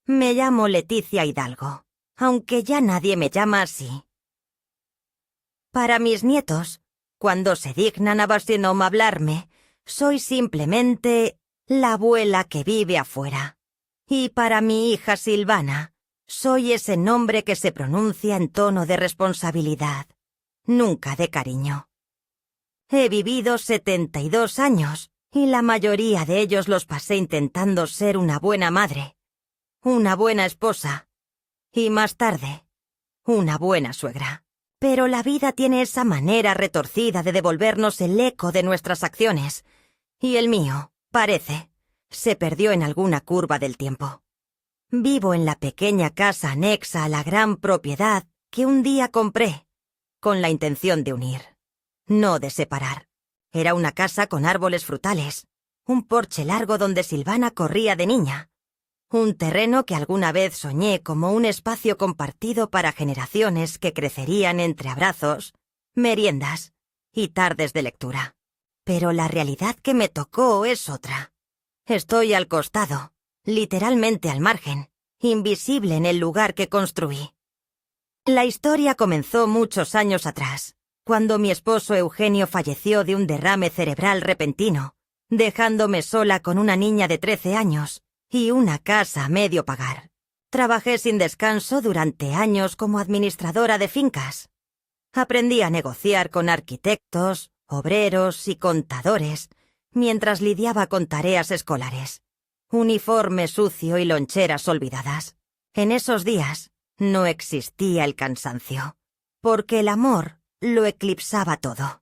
Me llamo Leticia Hidalgo, aunque ya nadie me llama así. Para mis nietos, cuando se dignan a hablarme, soy simplemente la abuela que vive afuera. Y para mi hija Silvana, soy ese nombre que se pronuncia en tono de responsabilidad, nunca de cariño. He vivido 72 años, y la mayoría de ellos los pasé intentando ser una buena madre, una buena esposa, y más tarde, una buena suegra. Pero la vida tiene esa manera retorcida de devolvernos el eco de nuestras acciones, y el mío, parece, se perdió en alguna curva del tiempo. Vivo en la pequeña casa anexa a la gran propiedad que un día compré, con la intención de unir, no de separar. Era una casa con árboles frutales, un porche largo donde Silvana corría de niña, un terreno que alguna vez soñé como un espacio compartido para generaciones que crecerían entre abrazos, meriendas y tardes de lectura. Pero la realidad que me tocó es otra. Estoy al costado, literalmente al margen, invisible en el lugar que construí. La historia comenzó muchos años atrás, cuando mi esposo Eugenio falleció de un derrame cerebral repentino, dejándome sola con una niña de 13 años y una casa a medio pagar. Trabajé sin descanso durante años como administradora de fincas. Aprendí a negociar con arquitectos, obreros y contadores, mientras lidiaba con tareas escolares, uniforme sucio y loncheras olvidadas. En esos días no existía el cansancio, porque el amor lo eclipsaba todo.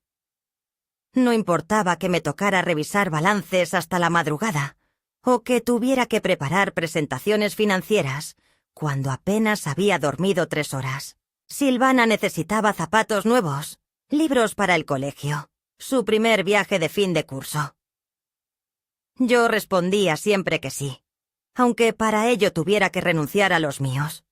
No importaba que me tocara revisar balances hasta la madrugada, o que tuviera que preparar presentaciones financieras, cuando apenas había dormido 3 horas. Silvana necesitaba zapatos nuevos, libros para el colegio, su primer viaje de fin de curso. Yo respondía siempre que sí, aunque para ello tuviera que renunciar a los míos.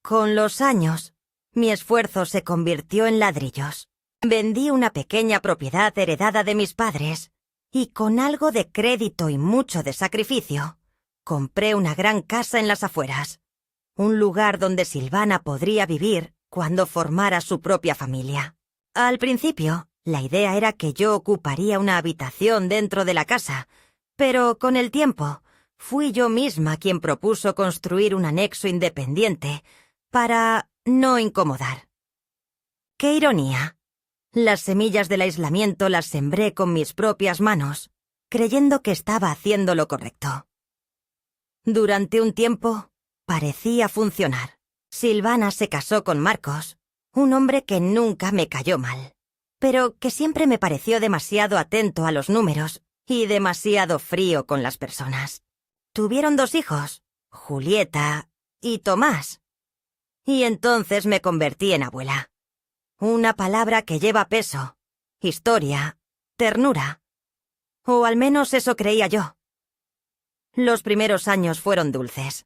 Con los años, mi esfuerzo se convirtió en ladrillos. Vendí una pequeña propiedad heredada de mis padres y con algo de crédito y mucho de sacrificio, compré una gran casa en las afueras, un lugar donde Silvana podría vivir cuando formara su propia familia. Al principio, la idea era que yo ocuparía una habitación dentro de la casa, pero con el tiempo fui yo misma quien propuso construir un anexo independiente para no incomodar. ¡Qué ironía! Las semillas del aislamiento las sembré con mis propias manos, creyendo que estaba haciendo lo correcto. Durante un tiempo, parecía funcionar. Silvana se casó con Marcos, un hombre que nunca me cayó mal, pero que siempre me pareció demasiado atento a los números y demasiado frío con las personas. Tuvieron 2 hijos, Julieta y Tomás. Y entonces me convertí en abuela. Una palabra que lleva peso, historia, ternura. O al menos eso creía yo. Los primeros años fueron dulces.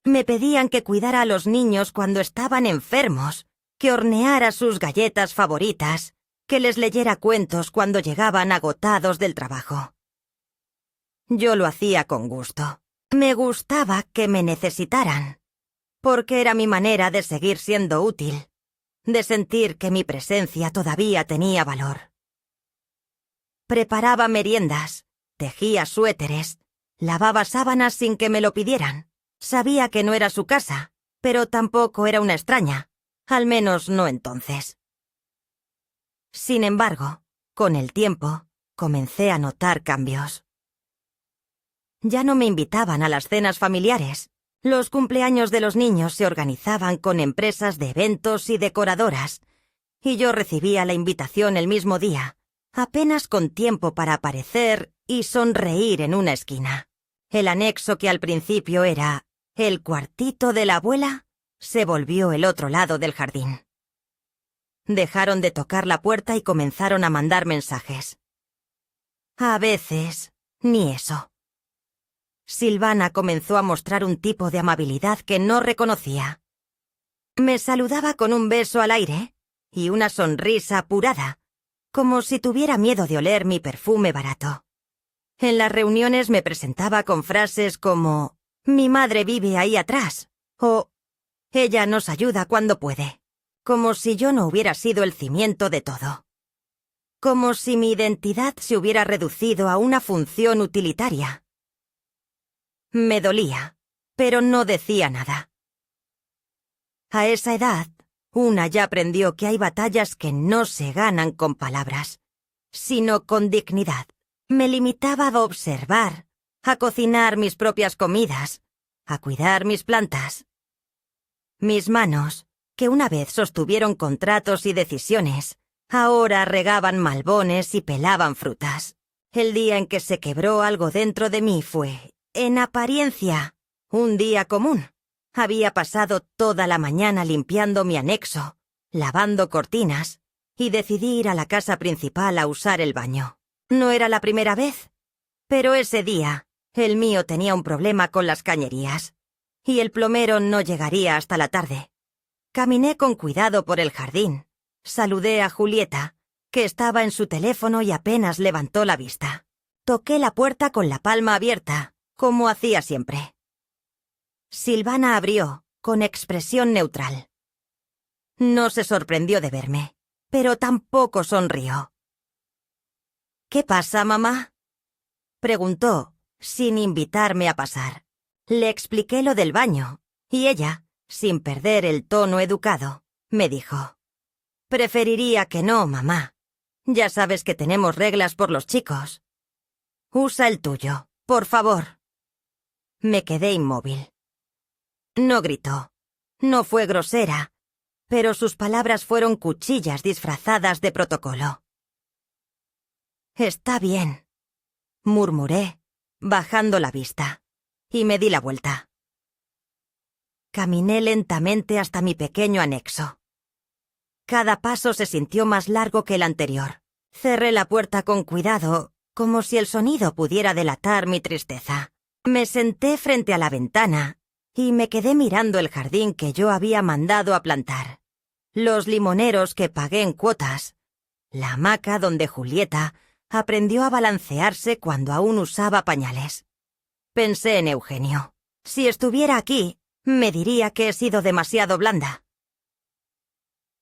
Me pedían que cuidara a los niños cuando estaban enfermos, que horneara sus galletas favoritas, que les leyera cuentos cuando llegaban agotados del trabajo. Yo lo hacía con gusto. Me gustaba que me necesitaran, porque era mi manera de seguir siendo útil, de sentir que mi presencia todavía tenía valor. Preparaba meriendas, tejía suéteres, lavaba sábanas sin que me lo pidieran. Sabía que no era su casa, pero tampoco era una extraña, al menos no entonces. Sin embargo, con el tiempo, comencé a notar cambios. Ya no me invitaban a las cenas familiares. Los cumpleaños de los niños se organizaban con empresas de eventos y decoradoras, y yo recibía la invitación el mismo día, apenas con tiempo para aparecer y sonreír en una esquina. El anexo que al principio era el cuartito de la abuela se volvió el otro lado del jardín. Dejaron de tocar la puerta y comenzaron a mandar mensajes. A veces, ni eso. Silvana comenzó a mostrar un tipo de amabilidad que no reconocía. Me saludaba con un beso al aire y una sonrisa apurada, como si tuviera miedo de oler mi perfume barato. En las reuniones me presentaba con frases como Mi madre vive ahí atrás. O ella nos ayuda cuando puede. Como si yo no hubiera sido el cimiento de todo. Como si mi identidad se hubiera reducido a una función utilitaria. Me dolía, pero no decía nada. A esa edad, una ya aprendió que hay batallas que no se ganan con palabras, sino con dignidad. Me limitaba a observar, a cocinar mis propias comidas, a cuidar mis plantas. Mis manos, que una vez sostuvieron contratos y decisiones, ahora regaban malbones y pelaban frutas. El día en que se quebró algo dentro de mí fue, en apariencia, un día común. Había pasado toda la mañana limpiando mi anexo, lavando cortinas, y decidí ir a la casa principal a usar el baño. No era la primera vez, pero ese día, el mío tenía un problema con las cañerías, y el plomero no llegaría hasta la tarde. Caminé con cuidado por el jardín. Saludé a Julieta, que estaba en su teléfono y apenas levantó la vista. Toqué la puerta con la palma abierta, como hacía siempre. Silvana abrió, con expresión neutral. No se sorprendió de verme, pero tampoco sonrió. «¿Qué pasa, mamá?», preguntó, sin invitarme a pasar. Le expliqué lo del baño, y ella, sin perder el tono educado, me dijo: «Preferiría que no, mamá. Ya sabes que tenemos reglas por los chicos. Usa el tuyo, por favor». Me quedé inmóvil. No gritó, no fue grosera, pero sus palabras fueron cuchillas disfrazadas de protocolo. «Está bien», murmuré, bajando la vista, y me di la vuelta. Caminé lentamente hasta mi pequeño anexo. Cada paso se sintió más largo que el anterior. Cerré la puerta con cuidado, como si el sonido pudiera delatar mi tristeza. Me senté frente a la ventana y me quedé mirando el jardín que yo había mandado a plantar, los limoneros que pagué en cuotas, la hamaca donde Julieta aprendió a balancearse cuando aún usaba pañales. Pensé en Eugenio. Si estuviera aquí, me diría que he sido demasiado blanda.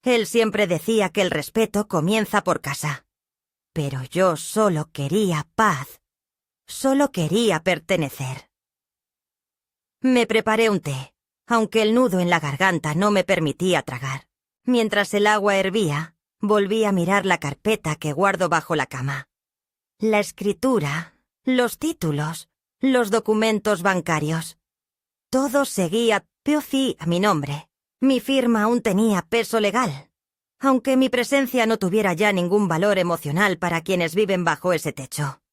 Él siempre decía que el respeto comienza por casa. Pero yo solo quería paz. Solo quería pertenecer. Me preparé un té, aunque el nudo en la garganta no me permitía tragar. Mientras el agua hervía, volví a mirar la carpeta que guardo bajo la cama. La escritura, los títulos, los documentos bancarios. Todo seguía POC a mi nombre. Mi firma aún tenía peso legal, aunque mi presencia no tuviera ya ningún valor emocional para quienes viven bajo ese techo.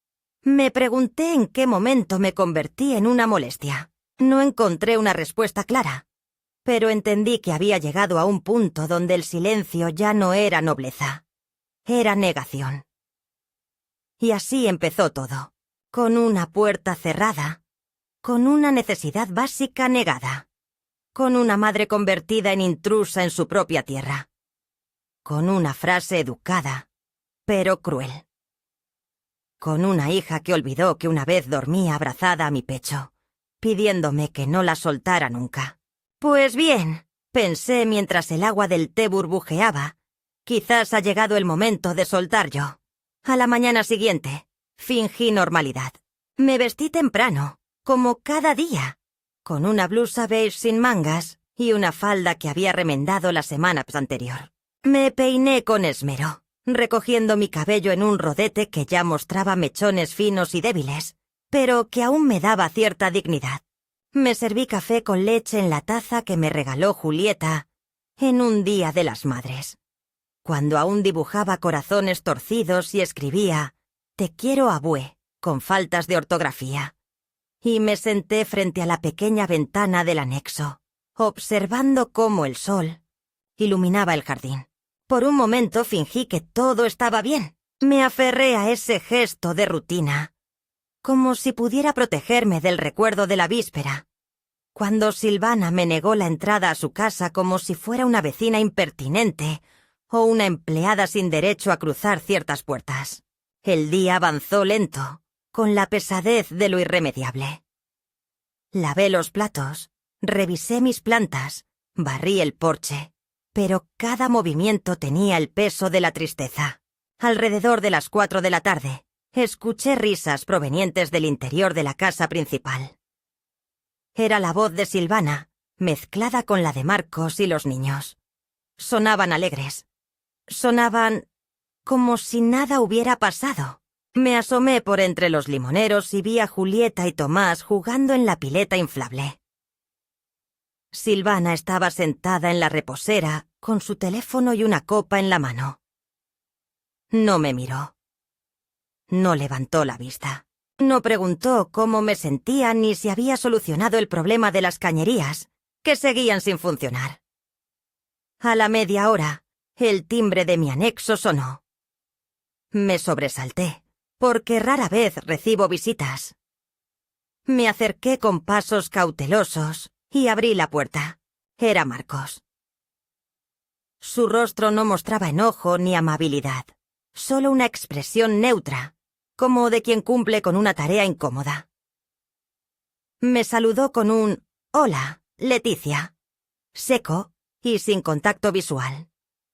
Me pregunté en qué momento me convertí en una molestia. No encontré una respuesta clara, pero entendí que había llegado a un punto donde el silencio ya no era nobleza, era negación. Y así empezó todo, con una puerta cerrada, con una necesidad básica negada, con una madre convertida en intrusa en su propia tierra, con una frase educada, pero cruel, con una hija que olvidó que una vez dormía abrazada a mi pecho, pidiéndome que no la soltara nunca. Pues bien, pensé mientras el agua del té burbujeaba, quizás ha llegado el momento de soltar yo. A la mañana siguiente, fingí normalidad. Me vestí temprano, como cada día, con una blusa beige sin mangas y una falda que había remendado la semana anterior. Me peiné con esmero, recogiendo mi cabello en un rodete que ya mostraba mechones finos y débiles, pero que aún me daba cierta dignidad. Me serví café con leche en la taza que me regaló Julieta en un día de las madres, cuando aún dibujaba corazones torcidos y escribía «Te quiero, abue», con faltas de ortografía. Y me senté frente a la pequeña ventana del anexo, observando cómo el sol iluminaba el jardín. Por un momento fingí que todo estaba bien. Me aferré a ese gesto de rutina, como si pudiera protegerme del recuerdo de la víspera, cuando Silvana me negó la entrada a su casa como si fuera una vecina impertinente o una empleada sin derecho a cruzar ciertas puertas. El día avanzó lento, con la pesadez de lo irremediable. Lavé los platos, revisé mis plantas, barrí el porche, pero cada movimiento tenía el peso de la tristeza. Alrededor de las 4 de la tarde, escuché risas provenientes del interior de la casa principal. Era la voz de Silvana, mezclada con la de Marcos y los niños. Sonaban alegres. Sonaban como si nada hubiera pasado. Me asomé por entre los limoneros y vi a Julieta y Tomás jugando en la pileta inflable. Silvana estaba sentada en la reposera, con su teléfono y una copa en la mano. No me miró. No levantó la vista. No preguntó cómo me sentía ni si había solucionado el problema de las cañerías, que seguían sin funcionar. A la media hora, el timbre de mi anexo sonó. Me sobresalté, porque rara vez recibo visitas. Me acerqué con pasos cautelosos y abrí la puerta. Era Marcos. Su rostro no mostraba enojo ni amabilidad, solo una expresión neutra, como de quien cumple con una tarea incómoda. Me saludó con un «Hola, Leticia», seco y sin contacto visual,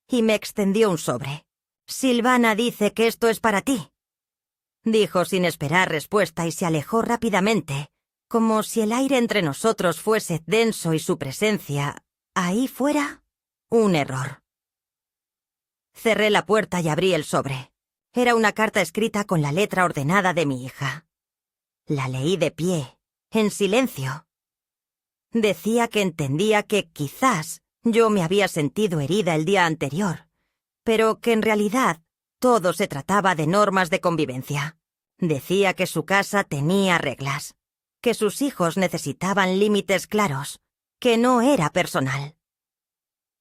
y me extendió un sobre. «Silvana dice que esto es para ti», dijo sin esperar respuesta y se alejó rápidamente, como si el aire entre nosotros fuese denso y su presencia, ahí fuera, un error. Cerré la puerta y abrí el sobre. Era una carta escrita con la letra ordenada de mi hija. La leí de pie, en silencio. Decía que entendía que quizás yo me había sentido herida el día anterior, pero que en realidad todo se trataba de normas de convivencia. Decía que su casa tenía reglas, que sus hijos necesitaban límites claros, que no era personal.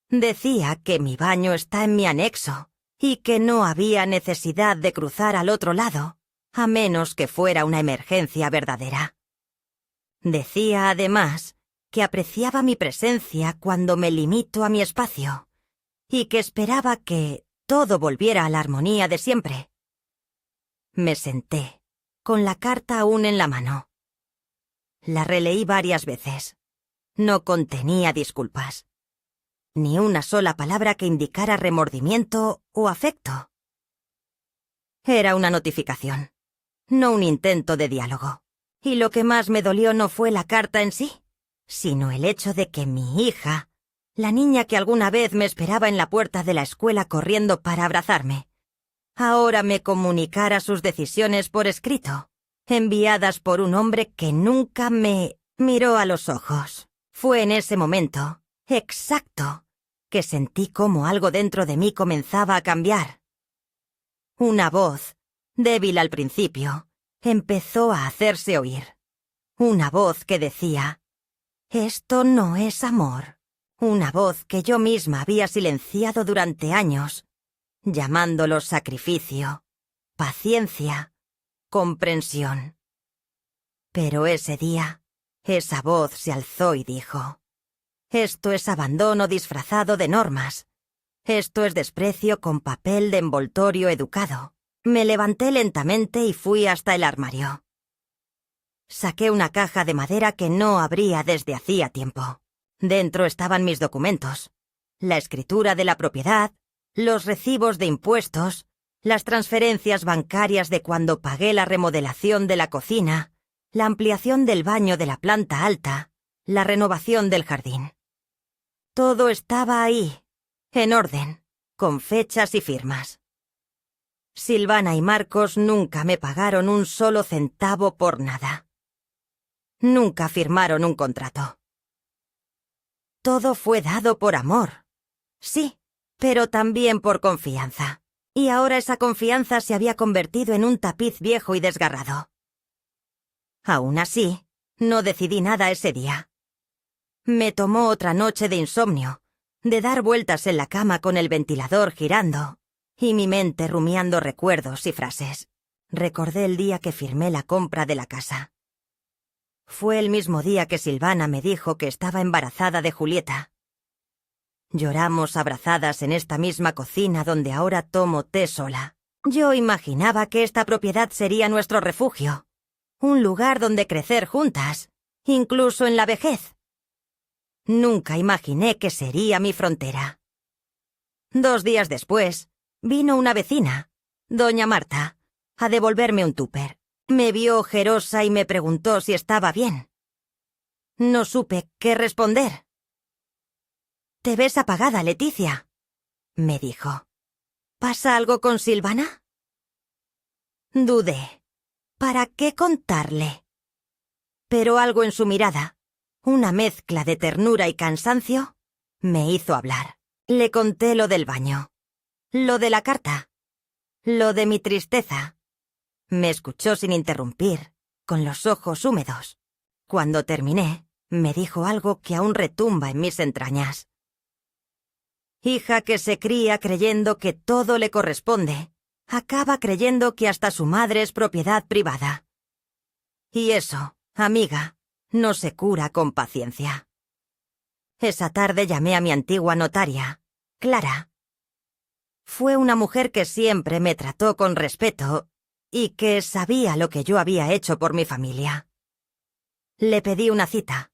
Decía que mi baño está en mi anexo y que no había necesidad de cruzar al otro lado, a menos que fuera una emergencia verdadera. Decía, además, que apreciaba mi presencia cuando me limito a mi espacio, y que esperaba que todo volviera a la armonía de siempre. Me senté, con la carta aún en la mano. La releí varias veces. No contenía disculpas. Ni una sola palabra que indicara remordimiento o afecto. Era una notificación, no un intento de diálogo. Y lo que más me dolió no fue la carta en sí, sino el hecho de que mi hija, la niña que alguna vez me esperaba en la puerta de la escuela corriendo para abrazarme, ahora me comunicara sus decisiones por escrito, enviadas por un hombre que nunca me miró a los ojos. Fue en ese momento, exacto, que sentí como algo dentro de mí comenzaba a cambiar. Una voz, débil al principio, empezó a hacerse oír. Una voz que decía, «Esto no es amor». Una voz que yo misma había silenciado durante años, llamándolo sacrificio, paciencia, comprensión. Pero ese día, esa voz se alzó y dijo, «Esto es abandono disfrazado de normas. Esto es desprecio con papel de envoltorio educado». Me levanté lentamente y fui hasta el armario. Saqué una caja de madera que no abría desde hacía tiempo. Dentro estaban mis documentos, la escritura de la propiedad, los recibos de impuestos, las transferencias bancarias de cuando pagué la remodelación de la cocina, la ampliación del baño de la planta alta, la renovación del jardín. Todo estaba ahí, en orden, con fechas y firmas. Silvana y Marcos nunca me pagaron un solo centavo por nada. Nunca firmaron un contrato. Todo fue dado por amor. Sí, pero también por confianza. Y ahora esa confianza se había convertido en un tapiz viejo y desgarrado. Aún así, no decidí nada ese día. Me tomó otra noche de insomnio, de dar vueltas en la cama con el ventilador girando, y mi mente rumiando recuerdos y frases. Recordé el día que firmé la compra de la casa. Fue el mismo día que Silvana me dijo que estaba embarazada de Julieta. Lloramos abrazadas en esta misma cocina donde ahora tomo té sola. Yo imaginaba que esta propiedad sería nuestro refugio, un lugar donde crecer juntas, incluso en la vejez. Nunca imaginé que sería mi frontera. 2 días después, vino una vecina, doña Marta, a devolverme un tupper. Me vio ojerosa y me preguntó si estaba bien. No supe qué responder. «Te ves apagada, Leticia», me dijo. «¿Pasa algo con Silvana?» Dudé. ¿Para qué contarle? Pero algo en su mirada, una mezcla de ternura y cansancio, me hizo hablar. Le conté lo del baño, lo de la carta, lo de mi tristeza. Me escuchó sin interrumpir, con los ojos húmedos. Cuando terminé, me dijo algo que aún retumba en mis entrañas. Hija que se cría creyendo que todo le corresponde, acaba creyendo que hasta su madre es propiedad privada. Y eso, amiga, no se cura con paciencia. Esa tarde llamé a mi antigua notaria, Clara. Fue una mujer que siempre me trató con respeto y que sabía lo que yo había hecho por mi familia. Le pedí una cita.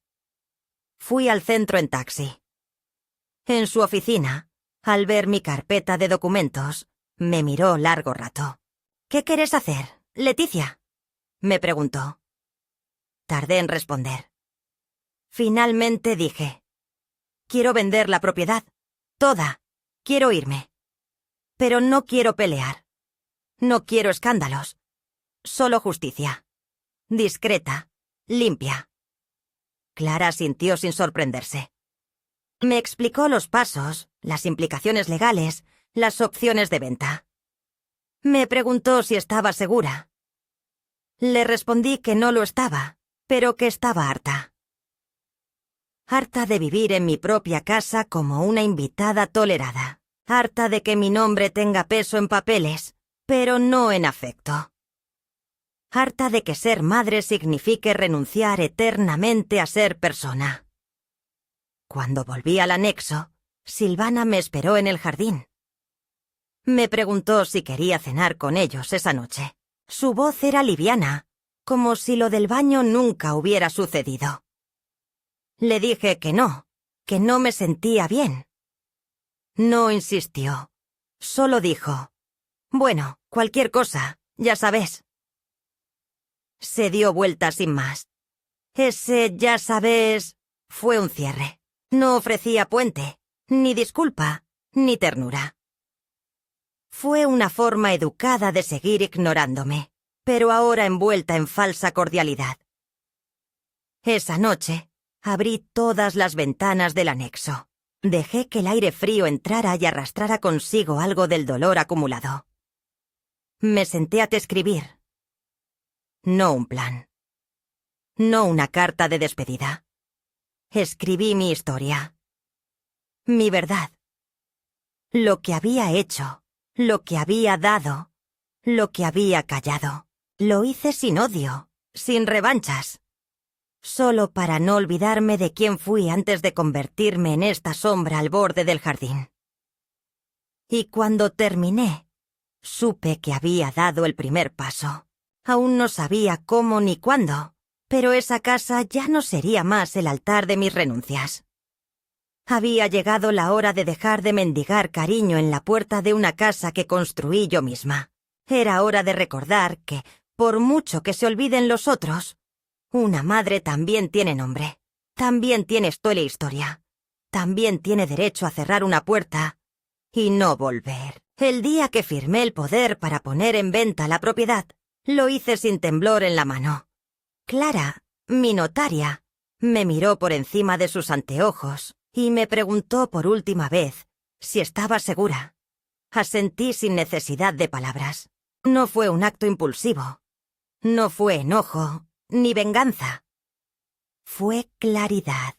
Fui al centro en taxi. En su oficina, al ver mi carpeta de documentos, me miró largo rato. «¿Qué quieres hacer, Leticia?», me preguntó. Tardé en responder. Finalmente dije: «Quiero vender la propiedad, toda. Quiero irme. Pero no quiero pelear. No quiero escándalos. Solo justicia. Discreta, limpia». Clara asintió sin sorprenderse. Me explicó los pasos, las implicaciones legales, las opciones de venta. Me preguntó si estaba segura. Le respondí que no lo estaba, pero que estaba harta. Harta de vivir en mi propia casa como una invitada tolerada. Harta de que mi nombre tenga peso en papeles, pero no en afecto. Harta de que ser madre signifique renunciar eternamente a ser persona. Cuando volví al anexo, Silvana me esperó en el jardín. Me preguntó si quería cenar con ellos esa noche. Su voz era liviana, como si lo del baño nunca hubiera sucedido. Le dije que no me sentía bien. No insistió, solo dijo: «Bueno, cualquier cosa, ya sabes». Se dio vuelta sin más. Ese «ya sabes» fue un cierre. No ofrecía puente, ni disculpa, ni ternura. Fue una forma educada de seguir ignorándome, pero ahora envuelta en falsa cordialidad. Esa noche, abrí todas las ventanas del anexo. Dejé que el aire frío entrara y arrastrara consigo algo del dolor acumulado. Me senté a escribir. No un plan. No una carta de despedida. Escribí mi historia. Mi verdad. Lo que había hecho, lo que había dado, lo que había callado. Lo hice sin odio, sin revanchas. Solo para no olvidarme de quién fui antes de convertirme en esta sombra al borde del jardín. Y cuando terminé, supe que había dado el primer paso. Aún no sabía cómo ni cuándo, pero esa casa ya no sería más el altar de mis renuncias. Había llegado la hora de dejar de mendigar cariño en la puerta de una casa que construí yo misma. Era hora de recordar que, por mucho que se olviden los otros, una madre también tiene nombre, también tiene historia e historia, también tiene derecho a cerrar una puerta y no volver. El día que firmé el poder para poner en venta la propiedad, lo hice sin temblor en la mano. Clara, mi notaria, me miró por encima de sus anteojos y me preguntó por última vez si estaba segura. Asentí sin necesidad de palabras. No fue un acto impulsivo. No fue enojo, ni venganza. Fue claridad.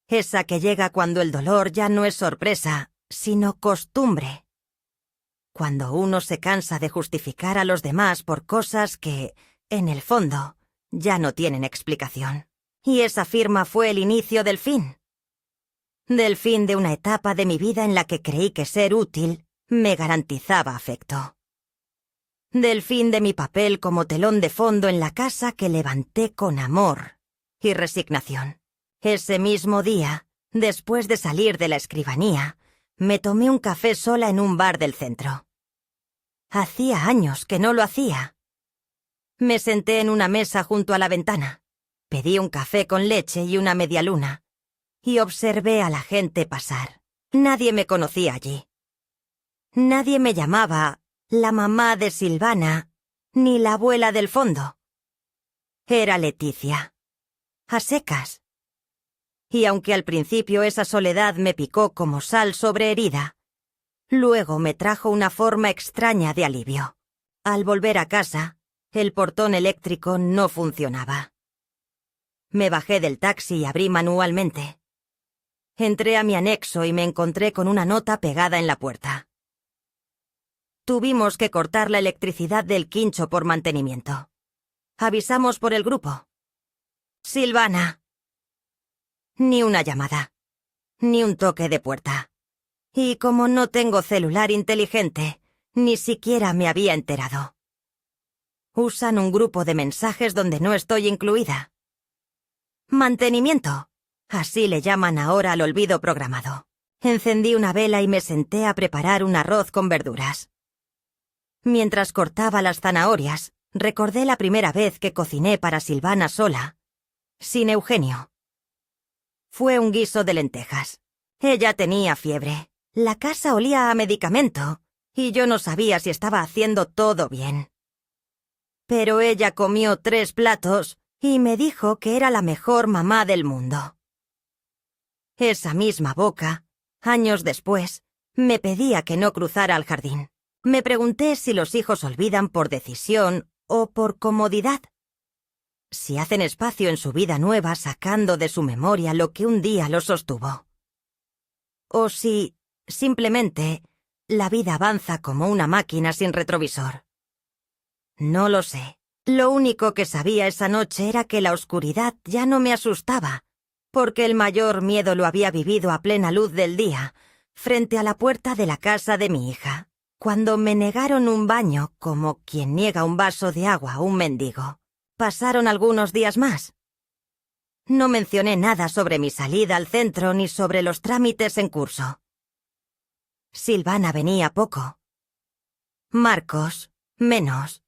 Esa que llega cuando el dolor ya no es sorpresa, sino costumbre. Cuando uno se cansa de justificar a los demás por cosas que, en el fondo, ya no tienen explicación. Y esa firma fue el inicio del fin. Del fin de una etapa de mi vida en la que creí que ser útil me garantizaba afecto. Del fin de mi papel como telón de fondo en la casa que levanté con amor y resignación. Ese mismo día, después de salir de la escribanía, me tomé un café sola en un bar del centro. Hacía años que no lo hacía. Me senté en una mesa junto a la ventana, pedí un café con leche y una medialuna, y observé a la gente pasar. Nadie me conocía allí. Nadie me llamaba la mamá de Silvana, ni la abuela del fondo. Era Leticia. A secas. Y aunque al principio esa soledad me picó como sal sobre herida, luego me trajo una forma extraña de alivio. Al volver a casa, el portón eléctrico no funcionaba. Me bajé del taxi y abrí manualmente. Entré a mi anexo y me encontré con una nota pegada en la puerta. Tuvimos que cortar la electricidad del quincho por mantenimiento. Avisamos por el grupo. Silvana. Ni una llamada. Ni un toque de puerta. Y como no tengo celular inteligente, ni siquiera me había enterado. Usan un grupo de mensajes donde no estoy incluida. Mantenimiento. Así le llaman ahora al olvido programado. Encendí una vela y me senté a preparar un arroz con verduras. Mientras cortaba las zanahorias, recordé la primera vez que cociné para Silvana sola, sin Eugenio. Fue un guiso de lentejas. Ella tenía fiebre. La casa olía a medicamento, y yo no sabía si estaba haciendo todo bien. Pero ella comió 3 platos y me dijo que era la mejor mamá del mundo. Esa misma boca, años después, me pedía que no cruzara al jardín. Me pregunté si los hijos olvidan por decisión o por comodidad. Si hacen espacio en su vida nueva sacando de su memoria lo que un día los sostuvo. O si, simplemente, la vida avanza como una máquina sin retrovisor. No lo sé. Lo único que sabía esa noche era que la oscuridad ya no me asustaba, porque el mayor miedo lo había vivido a plena luz del día, frente a la puerta de la casa de mi hija, cuando me negaron un baño como quien niega un vaso de agua a un mendigo. Pasaron algunos días más. No mencioné nada sobre mi salida al centro ni sobre los trámites en curso. Silvana venía poco. Marcos, menos.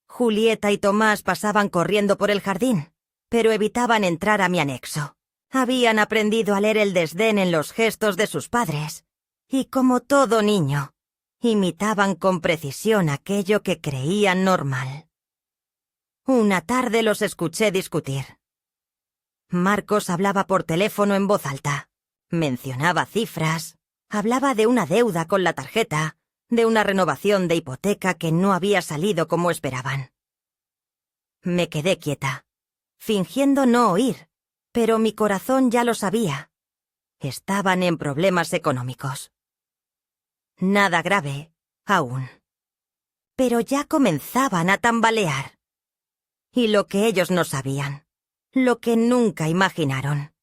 Julieta y Tomás pasaban corriendo por el jardín, pero evitaban entrar a mi anexo. Habían aprendido a leer el desdén en los gestos de sus padres, y como todo niño, imitaban con precisión aquello que creían normal. Una tarde los escuché discutir. Marcos hablaba por teléfono en voz alta. Mencionaba cifras, hablaba de una deuda con la tarjeta, de una renovación de hipoteca que no había salido como esperaban. Me quedé quieta, fingiendo no oír, pero mi corazón ya lo sabía. Estaban en problemas económicos. Nada grave, aún. Pero ya comenzaban a tambalear. Y lo que ellos no sabían, lo que nunca imaginaron,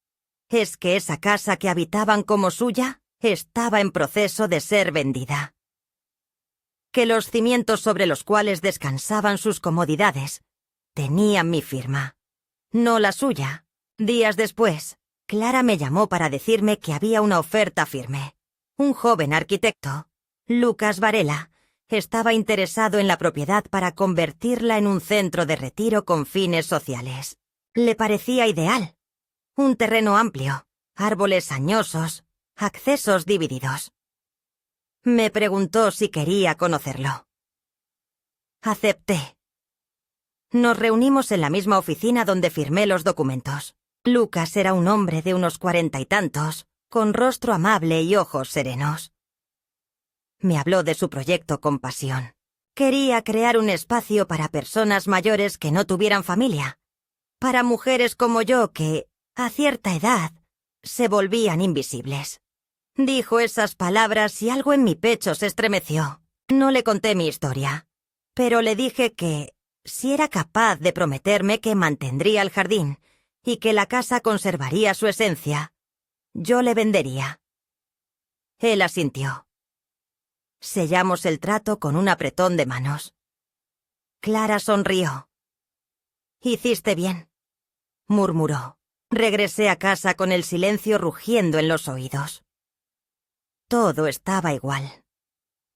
es que esa casa que habitaban como suya estaba en proceso de ser vendida. Que los cimientos sobre los cuales descansaban sus comodidades tenían mi firma, no la suya. Días después, Clara me llamó para decirme que había una oferta firme. Un joven arquitecto, Lucas Varela, estaba interesado en la propiedad para convertirla en un centro de retiro con fines sociales. Le parecía ideal. Un terreno amplio, árboles añosos, accesos divididos. Me preguntó si quería conocerlo. Acepté. Nos reunimos en la misma oficina donde firmé los documentos. Lucas era un hombre de unos 40 y tantos, con rostro amable y ojos serenos. Me habló de su proyecto con pasión. Quería crear un espacio para personas mayores que no tuvieran familia, para mujeres como yo que, a cierta edad, se volvían invisibles. Dijo esas palabras y algo en mi pecho se estremeció. No le conté mi historia, pero le dije que, si era capaz de prometerme que mantendría el jardín y que la casa conservaría su esencia, yo le vendería. Él asintió. Sellamos el trato con un apretón de manos. Clara sonrió. Hiciste bien. murmuró. Regresé a casa con el silencio rugiendo en los oídos. Todo estaba igual,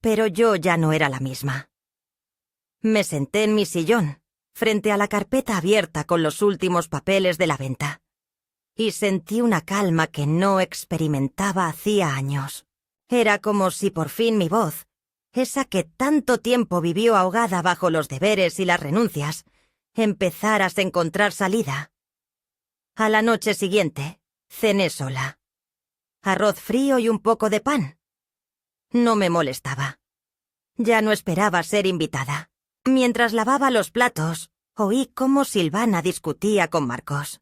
pero yo ya no era la misma. Me senté en mi sillón, frente a la carpeta abierta con los últimos papeles de la venta, y sentí una calma que no experimentaba hacía años. Era como si por fin mi voz, esa que tanto tiempo vivió ahogada bajo los deberes y las renuncias, empezara a encontrar salida. A la noche siguiente, cené sola. Arroz frío y un poco de pan. No me molestaba. Ya no esperaba ser invitada. Mientras lavaba los platos, oí cómo Silvana discutía con Marcos.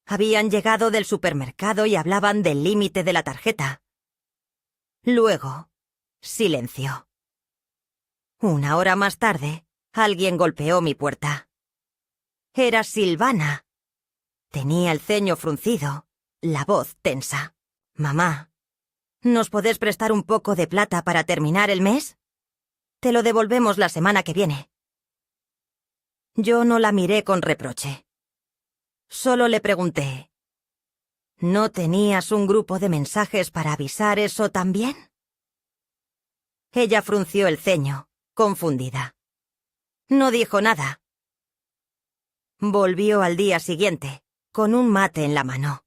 Habían llegado del supermercado y hablaban del límite de la tarjeta. Luego, silencio. Una hora más tarde, alguien golpeó mi puerta. Era Silvana. Tenía el ceño fruncido, la voz tensa. «Mamá, ¿nos podés prestar un poco de plata para terminar el mes? Te lo devolvemos la semana que viene». Yo no la miré con reproche. Solo le pregunté, ¿no tenías un grupo de mensajes para avisar eso también? Ella frunció el ceño, confundida. No dijo nada. Volvió al día siguiente, con un mate en la mano.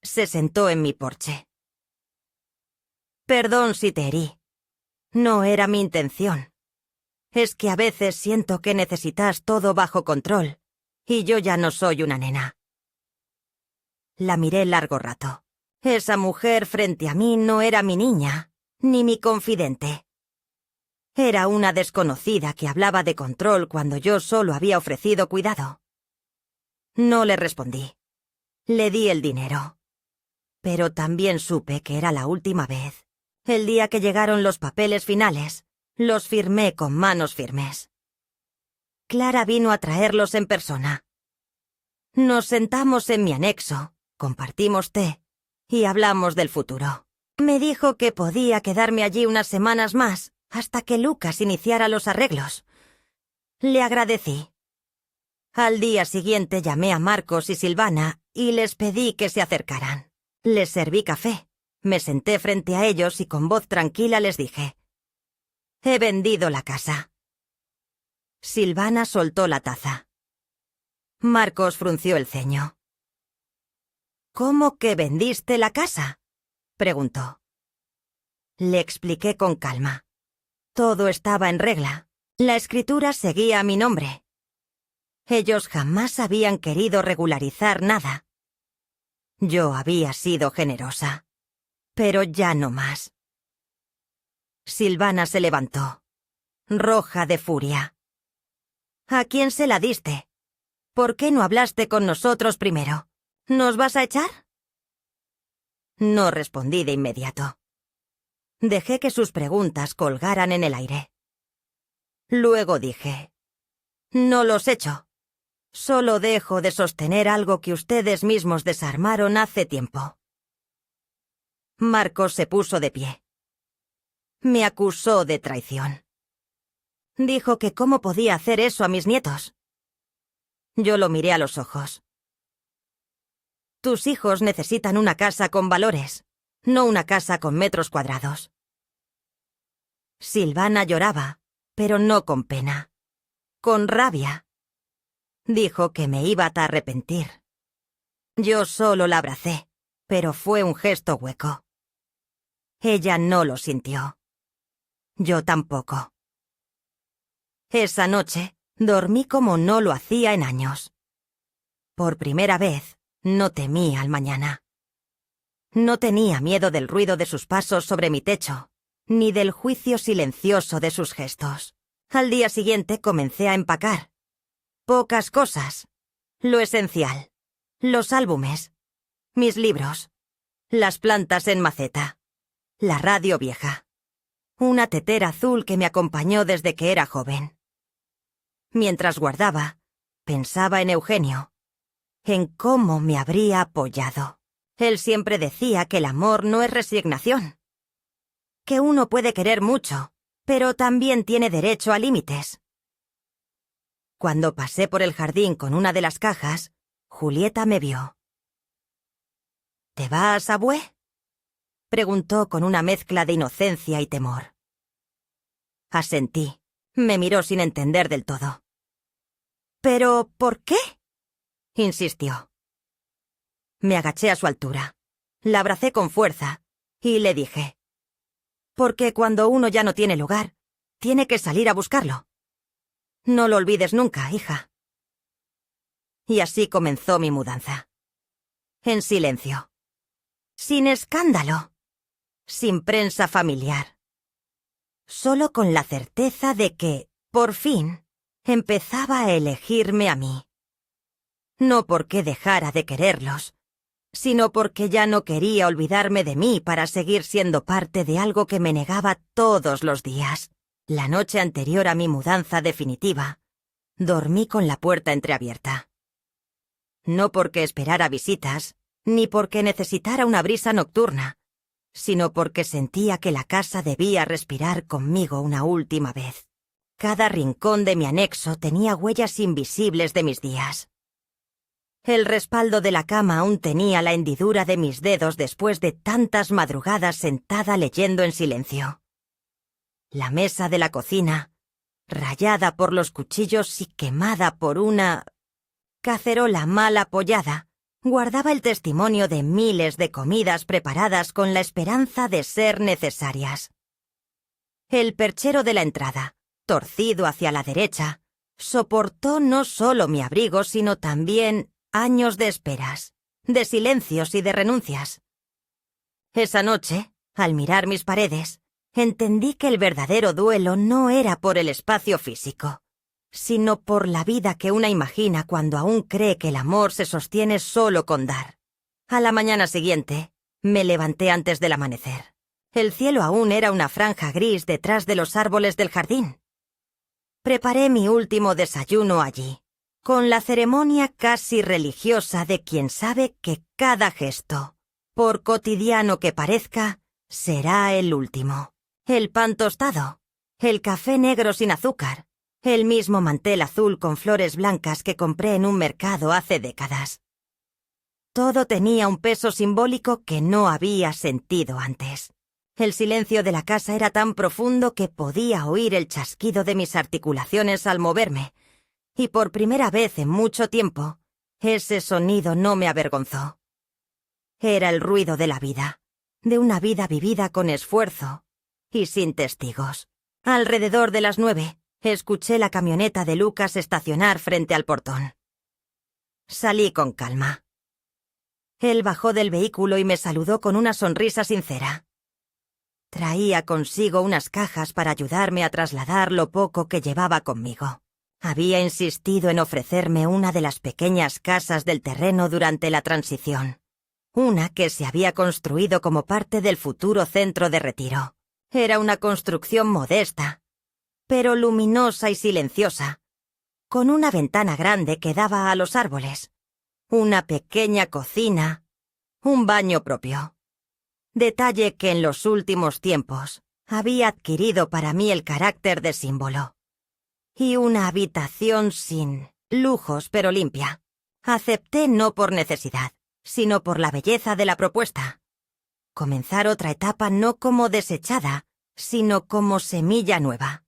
Se sentó en mi porche. «Perdón si te herí. No era mi intención. Es que a veces siento que necesitas todo bajo control, y yo ya no soy una nena». La miré largo rato. Esa mujer frente a mí no era mi niña, ni mi confidente. Era una desconocida que hablaba de control cuando yo solo había ofrecido cuidado. No le respondí. Le di el dinero. Pero también supe que era la última vez. El día que llegaron los papeles finales, los firmé con manos firmes. Clara vino a traerlos en persona. Nos sentamos en mi anexo, compartimos té y hablamos del futuro. Me dijo que podía quedarme allí unas semanas más hasta que Lucas iniciara los arreglos. Le agradecí. Al día siguiente llamé a Marcos y Silvana y les pedí que se acercaran. Les serví café. Me senté frente a ellos y con voz tranquila les dije: «He vendido la casa». Silvana soltó la taza. Marcos frunció el ceño. «¿Cómo que vendiste la casa?», preguntó. Le expliqué con calma. Todo estaba en regla. La escritura seguía a mi nombre. Ellos jamás habían querido regularizar nada. Yo había sido generosa, pero ya no más. Silvana se levantó, roja de furia. «¿A quién se la diste? ¿Por qué no hablaste con nosotros primero? ¿Nos vas a echar?». No respondí de inmediato. Dejé que sus preguntas colgaran en el aire. Luego dije: «No los echo. Solo dejo de sostener algo que ustedes mismos desarmaron hace tiempo». Marcos se puso de pie. Me acusó de traición. Dijo que cómo podía hacer eso a mis nietos. Yo lo miré a los ojos. «Tus hijos necesitan una casa con valores, no una casa con metros cuadrados». Silvana lloraba, pero no con pena, con rabia. Dijo que me iba a arrepentir. Yo solo la abracé, pero fue un gesto hueco. Ella no lo sintió. Yo tampoco. Esa noche dormí como no lo hacía en años. Por primera vez, no temí al mañana. No tenía miedo del ruido de sus pasos sobre mi techo, ni del juicio silencioso de sus gestos. Al día siguiente comencé a empacar. Pocas cosas. Lo esencial. Los álbumes. Mis libros. Las plantas en maceta. La radio vieja. Una tetera azul que me acompañó desde que era joven. Mientras guardaba, pensaba en Eugenio, en cómo me habría apoyado. Él siempre decía que el amor no es resignación, que uno puede querer mucho, pero también tiene derecho a límites. Cuando pasé por el jardín con una de las cajas, Julieta me vio. ¿Te vas, abue?, preguntó con una mezcla de inocencia y temor. Asentí. Me miró sin entender del todo. ¿Pero por qué?, insistió. Me agaché a su altura, la abracé con fuerza y le dije: porque cuando uno ya no tiene lugar, tiene que salir a buscarlo. No lo olvides nunca, hija. Y así comenzó mi mudanza. En silencio. Sin escándalo. Sin prensa familiar. Solo con la certeza de que, por fin, empezaba a elegirme a mí. No porque dejara de quererlos, sino porque ya no quería olvidarme de mí para seguir siendo parte de algo que me negaba todos los días. La noche anterior a mi mudanza definitiva, dormí con la puerta entreabierta. No porque esperara visitas, ni porque necesitara una brisa nocturna, sino porque sentía que la casa debía respirar conmigo una última vez. Cada rincón de mi anexo tenía huellas invisibles de mis días. El respaldo de la cama aún tenía la hendidura de mis dedos después de tantas madrugadas sentada leyendo en silencio. La mesa de la cocina, rayada por los cuchillos y quemada por una cacerola mal apoyada, guardaba el testimonio de miles de comidas preparadas con la esperanza de ser necesarias. El perchero de la entrada, torcido hacia la derecha, soportó no solo mi abrigo, sino también años de esperas, de silencios y de renuncias. Esa noche, al mirar mis paredes, entendí que el verdadero duelo no era por el espacio físico, sino por la vida que una imagina cuando aún cree que el amor se sostiene solo con dar. A la mañana siguiente, me levanté antes del amanecer. El cielo aún era una franja gris detrás de los árboles del jardín. Preparé mi último desayuno allí, con la ceremonia casi religiosa de quien sabe que cada gesto, por cotidiano que parezca, será el último. El pan tostado, el café negro sin azúcar, el mismo mantel azul con flores blancas que compré en un mercado hace décadas. Todo tenía un peso simbólico que no había sentido antes. El silencio de la casa era tan profundo que podía oír el chasquido de mis articulaciones al moverme, y por primera vez en mucho tiempo, ese sonido no me avergonzó. Era el ruido de la vida, de una vida vivida con esfuerzo y sin testigos. Alrededor de las 9, escuché la camioneta de Lucas estacionar frente al portón. Salí con calma. Él bajó del vehículo y me saludó con una sonrisa sincera. Traía consigo unas cajas para ayudarme a trasladar lo poco que llevaba conmigo. Había insistido en ofrecerme una de las pequeñas casas del terreno durante la transición, una que se había construido como parte del futuro centro de retiro. Era una construcción modesta, pero luminosa y silenciosa, con una ventana grande que daba a los árboles, una pequeña cocina, un baño propio. Detalle que en los últimos tiempos había adquirido para mí el carácter de símbolo. Y una habitación sin lujos pero limpia. Acepté no por necesidad, sino por la belleza de la propuesta. Comenzar otra etapa no como desechada, sino como semilla nueva.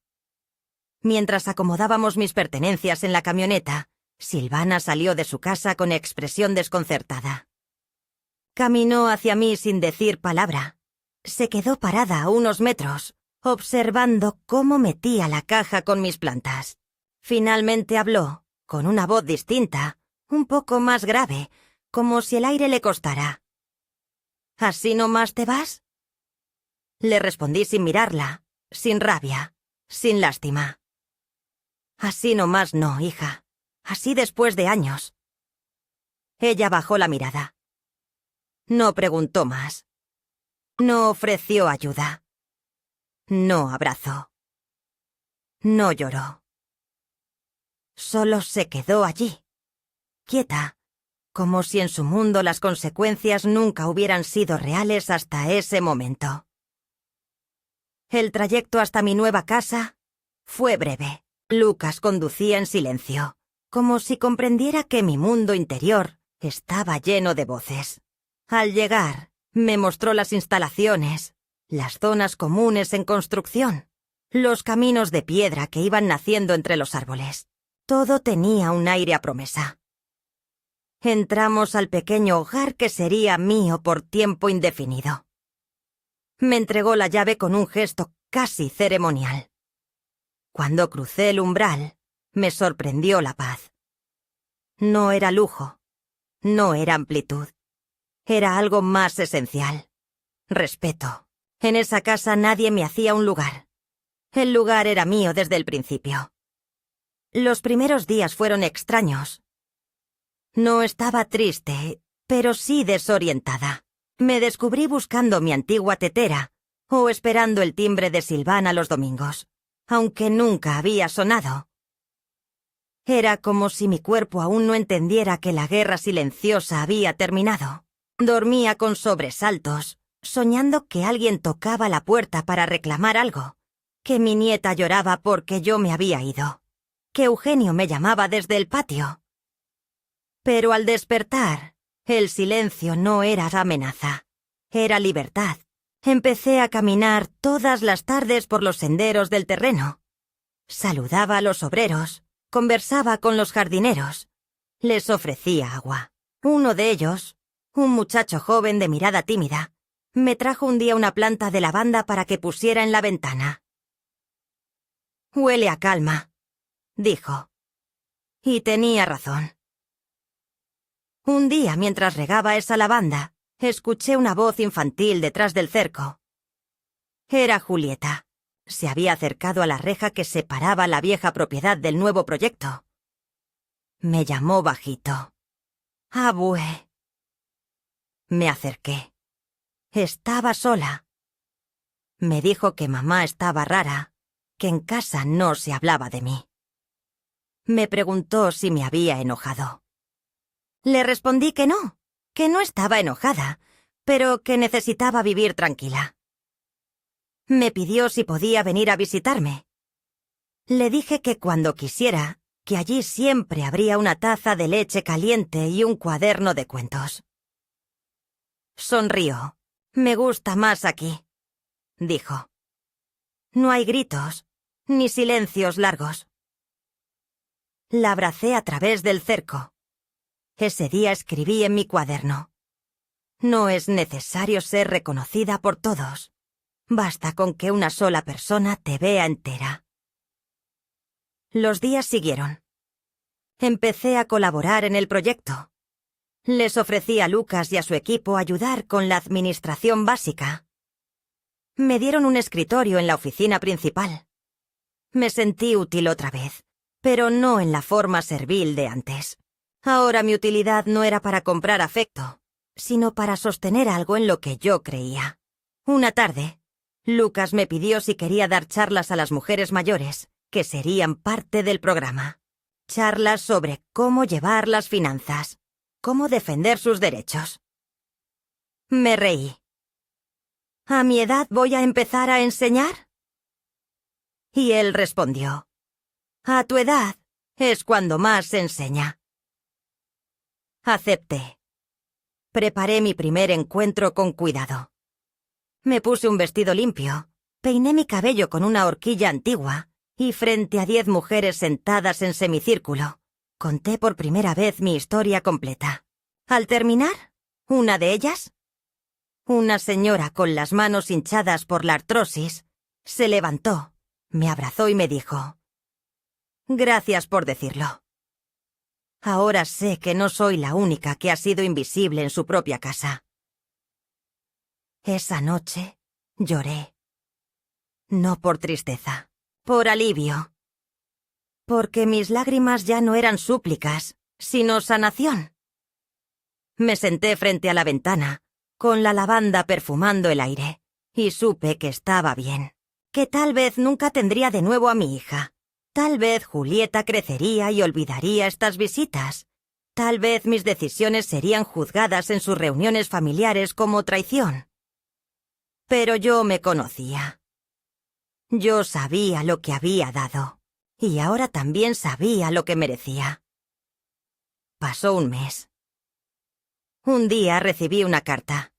Mientras acomodábamos mis pertenencias en la camioneta, Silvana salió de su casa con expresión desconcertada. Caminó hacia mí sin decir palabra. Se quedó parada a unos metros, observando cómo metía la caja con mis plantas. Finalmente habló, con una voz distinta, un poco más grave, como si el aire le costara. ¿Así nomás te vas? Le respondí sin mirarla, sin rabia, sin lástima. Así nomás no, hija. Así después de años. Ella bajó la mirada. No preguntó más. No ofreció ayuda. No abrazó. No lloró. Solo se quedó allí, quieta, como si en su mundo las consecuencias nunca hubieran sido reales hasta ese momento. El trayecto hasta mi nueva casa fue breve. Lucas conducía en silencio, como si comprendiera que mi mundo interior estaba lleno de voces. Al llegar, me mostró las instalaciones, las zonas comunes en construcción, los caminos de piedra que iban naciendo entre los árboles. Todo tenía un aire a promesa. Entramos al pequeño hogar que sería mío por tiempo indefinido. Me entregó la llave con un gesto casi ceremonial. Cuando crucé el umbral, me sorprendió la paz. No era lujo, no era amplitud, era algo más esencial. Respeto. En esa casa nadie me hacía un lugar. El lugar era mío desde el principio. Los primeros días fueron extraños. No estaba triste, pero sí desorientada. Me descubrí buscando mi antigua tetera o esperando el timbre de Silvana los domingos, aunque nunca había sonado. Era como si mi cuerpo aún no entendiera que la guerra silenciosa había terminado. Dormía con sobresaltos, soñando que alguien tocaba la puerta para reclamar algo, que mi nieta lloraba porque yo me había ido, que Eugenio me llamaba desde el patio. Pero al despertar, el silencio no era amenaza, era libertad. Empecé a caminar todas las tardes por los senderos del terreno. Saludaba a los obreros, conversaba con los jardineros, les ofrecía agua. Uno de ellos, un muchacho joven de mirada tímida, me trajo un día una planta de lavanda para que pusiera en la ventana. «Huele a calma», dijo. Y tenía razón. Un día, mientras regaba esa lavanda, escuché una voz infantil detrás del cerco. Era Julieta. Se había acercado a la reja que separaba la vieja propiedad del nuevo proyecto. Me llamó bajito. «Abue». Me acerqué. Estaba sola. Me dijo que mamá estaba rara, que en casa no se hablaba de mí. Me preguntó si me había enojado. Le respondí que no estaba enojada, pero que necesitaba vivir tranquila. Me pidió si podía venir a visitarme. Le dije que cuando quisiera, que allí siempre habría una taza de leche caliente y un cuaderno de cuentos. Sonrió. «Me gusta más aquí», dijo. «No hay gritos, ni silencios largos». La abracé a través del cerco. Ese día escribí en mi cuaderno: «No es necesario ser reconocida por todos. Basta con que una sola persona te vea entera». Los días siguieron. Empecé a colaborar en el proyecto. Les ofrecí a Lucas y a su equipo ayudar con la administración básica. Me dieron un escritorio en la oficina principal. Me sentí útil otra vez, pero no en la forma servil de antes. Ahora mi utilidad no era para comprar afecto, sino para sostener algo en lo que yo creía. Una tarde, Lucas me pidió si quería dar charlas a las mujeres mayores, que serían parte del programa. Charlas sobre cómo llevar las finanzas, cómo defender sus derechos. Me reí. «¿A mi edad voy a empezar a enseñar?» Y él respondió: «A tu edad es cuando más se enseña». Acepté. Preparé mi primer encuentro con cuidado. Me puse un vestido limpio, peiné mi cabello con una horquilla antigua y frente a 10 mujeres sentadas en semicírculo, conté por primera vez mi historia completa. Al terminar, una de ellas, una señora con las manos hinchadas por la artrosis, se levantó, me abrazó y me dijo: «Gracias por decirlo. Ahora sé que no soy la única que ha sido invisible en su propia casa». Esa noche lloré. No por tristeza, por alivio. Porque mis lágrimas ya no eran súplicas, sino sanación. Me senté frente a la ventana, con la lavanda perfumando el aire, y supe que estaba bien, que tal vez nunca tendría de nuevo a mi hija. Tal vez Julieta crecería y olvidaría estas visitas. Tal vez mis decisiones serían juzgadas en sus reuniones familiares como traición. Pero yo me conocía. Yo sabía lo que había dado. y ahora también sabía lo que merecía. Pasó un mes. Un día recibí una carta.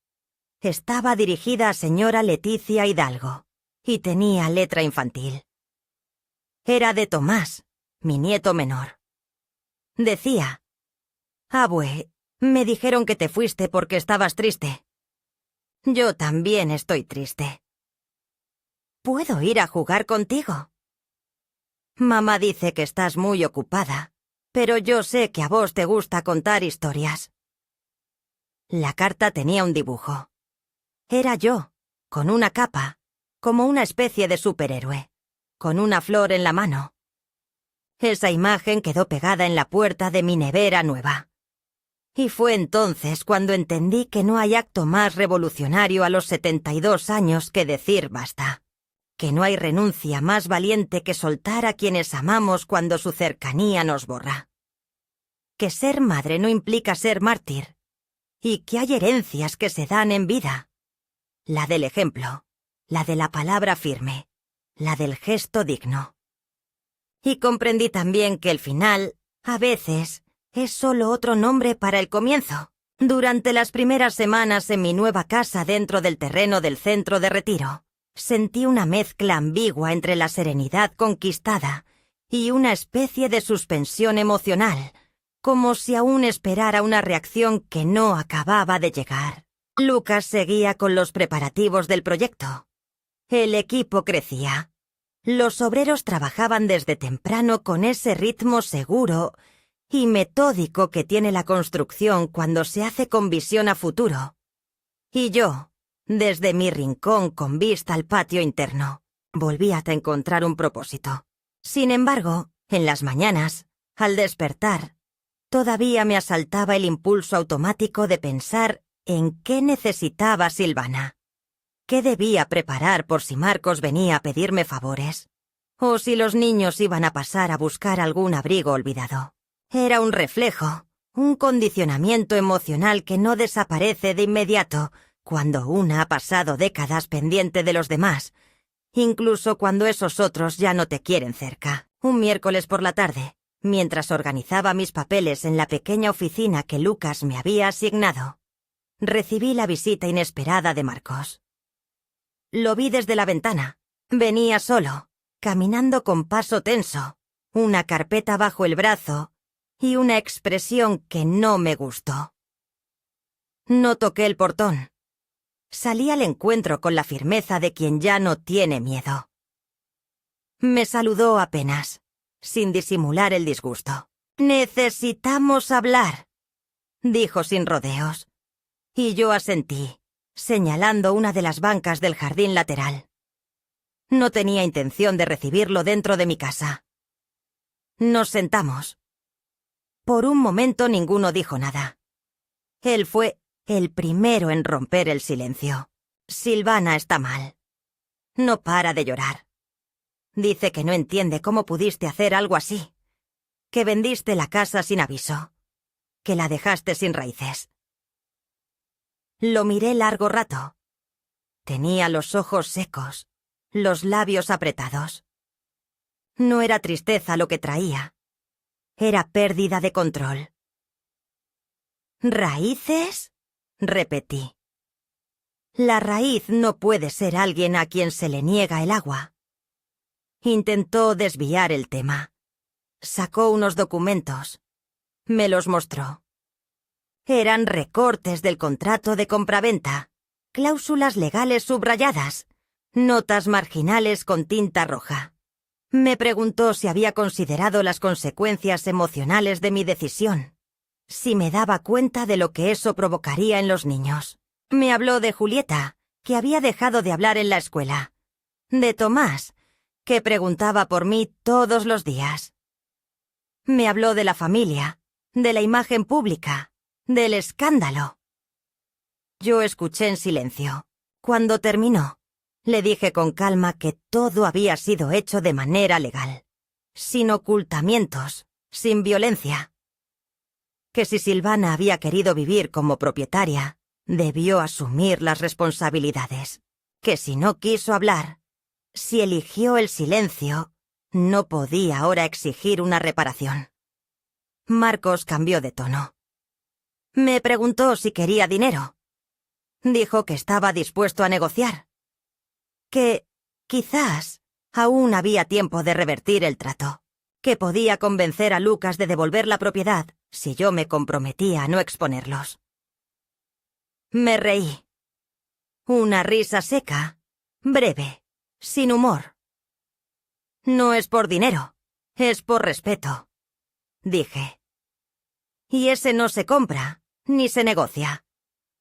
Estaba dirigida a señora Leticia Hidalgo y tenía letra infantil. Era de Tomás, mi nieto menor. Decía: «Abue, me dijeron que te fuiste porque estabas triste. Yo también estoy triste. ¿Puedo ir a jugar contigo? Mamá dice que estás muy ocupada, pero yo sé que a vos te gusta contar historias». La carta tenía un dibujo. Era yo, con una capa, como una especie de superhéroe, con una flor en la mano. Esa imagen quedó pegada en la puerta de mi nevera nueva. Y fue entonces cuando entendí que no hay acto más revolucionario a los 72 años que decir basta. Que no hay renuncia más valiente que soltar a quienes amamos cuando su cercanía nos borra. Que ser madre no implica ser mártir. Y que hay herencias que se dan en vida. La del ejemplo, la de la palabra firme, la del gesto digno. Y comprendí también que el final, a veces, es solo otro nombre para el comienzo. Durante las primeras semanas en mi nueva casa dentro del terreno del centro de retiro, sentí una mezcla ambigua entre la serenidad conquistada y una especie de suspensión emocional, como si aún esperara una reacción que no acababa de llegar. Lucas seguía con los preparativos del proyecto. El equipo crecía. Los obreros trabajaban desde temprano con ese ritmo seguro y metódico que tiene la construcción cuando se hace con visión a futuro. Y yo, desde mi rincón con vista al patio interno, volví a encontrar un propósito. Sin embargo, en las mañanas, al despertar, todavía me asaltaba el impulso automático de pensar en qué necesitaba Silvana. ¿Qué debía preparar por si Marcos venía a pedirme favores? O si los niños iban a pasar a buscar algún abrigo olvidado. Era un reflejo, un condicionamiento emocional que no desaparece de inmediato cuando una ha pasado décadas pendiente de los demás, incluso cuando esos otros ya no te quieren cerca. Un miércoles por la tarde, mientras organizaba mis papeles en la pequeña oficina que Lucas me había asignado, recibí la visita inesperada de Marcos. Lo vi desde la ventana. Venía solo, caminando con paso tenso, una carpeta bajo el brazo y una expresión que no me gustó. No toqué el portón. Salí al encuentro con la firmeza de quien ya no tiene miedo. Me saludó apenas, sin disimular el disgusto. «Necesitamos hablar», dijo sin rodeos, y yo asentí, señalando una de las bancas del jardín lateral. No tenía intención de recibirlo dentro de mi casa. Nos sentamos. Por un momento ninguno dijo nada. Él fue el primero en romper el silencio. «Silvana está mal. No para de llorar. Dice que no entiende cómo pudiste hacer algo así. Que vendiste la casa sin aviso. Que la dejaste sin raíces». Lo miré largo rato. Tenía los ojos secos, los labios apretados. No era tristeza lo que traía. Era pérdida de control. «¿Raíces?», repetí. La raíz no puede ser alguien a quien se le niega el agua. Intentó desviar el tema. Sacó unos documentos. Me los mostró. Eran recortes del contrato de compraventa, cláusulas legales subrayadas, notas marginales con tinta roja. Me preguntó si había considerado las consecuencias emocionales de mi decisión, si me daba cuenta de lo que eso provocaría en los niños. Me habló de Julieta, que había dejado de hablar en la escuela, de Tomás, que preguntaba por mí todos los días. Me habló de la familia, de la imagen pública, del escándalo. Yo escuché en silencio. Cuando terminó, le dije con calma que todo había sido hecho de manera legal, sin ocultamientos, sin violencia. Que si Silvana había querido vivir como propietaria, debió asumir las responsabilidades. Que si no quiso hablar, si eligió el silencio, No podía ahora exigir una reparación. Marcos cambió de tono. Me preguntó si quería dinero. Dijo que estaba dispuesto a negociar. Que, quizás, aún había tiempo de revertir el trato. Que podía convencer a Lucas de devolver la propiedad si yo me comprometía a no exponerlos. Me reí. Una risa seca, breve, sin humor. No es por dinero, es por respeto, dije. Y ese no se compra, ni se negocia.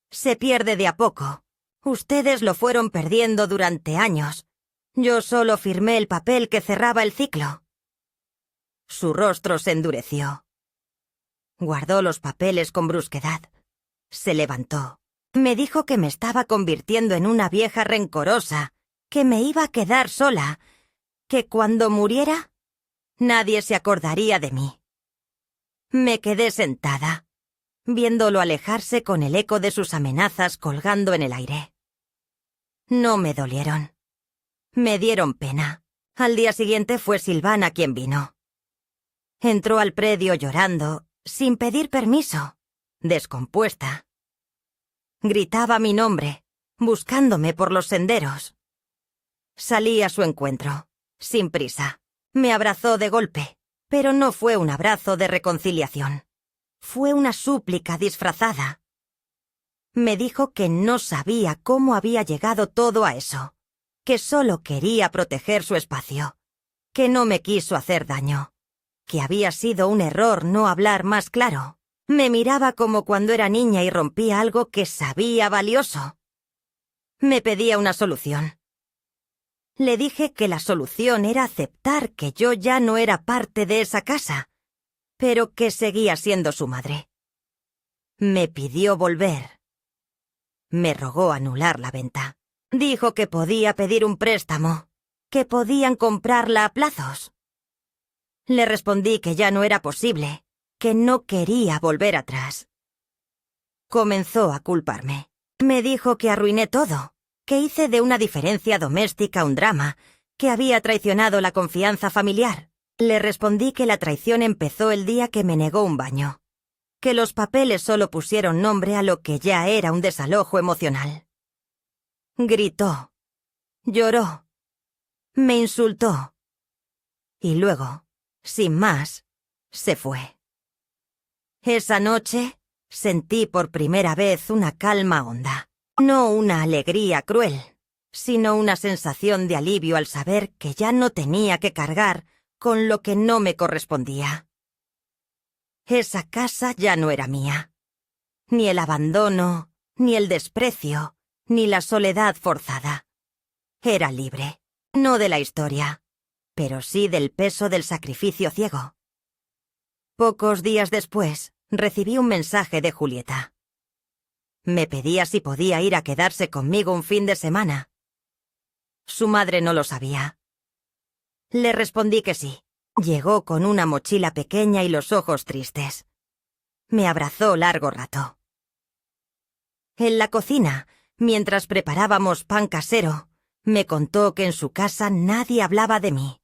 Se pierde de a poco. Ustedes lo fueron perdiendo durante años. Yo solo firmé el papel que cerraba el ciclo. Su rostro se endureció. Guardó los papeles con brusquedad. Se levantó. Me dijo que me estaba convirtiendo en una vieja rencorosa, que me iba a quedar sola, que cuando muriera, nadie se acordaría de mí. Me quedé sentada, viéndolo alejarse con el eco de sus amenazas colgando en el aire. No me dolieron. Me dieron pena. Al día siguiente fue Silvana quien vino. Entró al predio llorando, sin pedir permiso, descompuesta. Gritaba mi nombre, buscándome por los senderos. Salí a su encuentro, sin prisa. Me abrazó de golpe, pero no fue un abrazo de reconciliación. Fue una súplica disfrazada. Me dijo que no sabía cómo había llegado todo a eso, que solo quería proteger su espacio, que no me quiso hacer daño, que había sido un error no hablar más claro. Me miraba como cuando era niña y rompía algo que sabía valioso. Me pedía una solución. Le dije que la solución era aceptar que yo ya no era parte de esa casa, pero que seguía siendo su madre. Me pidió volver. Me rogó anular la venta. Dijo que podía pedir un préstamo, que podían comprarla a plazos. Le respondí que ya no era posible, que no quería volver atrás. Comenzó a culparme. Me dijo que arruiné todo, que hice de una diferencia doméstica un drama, que había traicionado la confianza familiar. Le respondí que la traición empezó el día que me negó un baño, que los papeles solo pusieron nombre a lo que ya era un desalojo emocional. Gritó, lloró, me insultó, y luego, sin más, se fue. Esa noche sentí por primera vez una calma honda, no una alegría cruel, sino una sensación de alivio al saber que ya no tenía que cargar con lo que no me correspondía. Esa casa ya no era mía. Ni el abandono, ni el desprecio, ni la soledad forzada. Era libre, no de la historia, pero sí del peso del sacrificio ciego. Pocos días después, recibí un mensaje de Julieta. Me pedía si podía ir a quedarse conmigo un fin de semana. Su madre no lo sabía. Le respondí que sí. Llegó con una mochila pequeña y los ojos tristes. Me abrazó largo rato. En la cocina, mientras preparábamos pan casero, me contó que en su casa nadie hablaba de mí,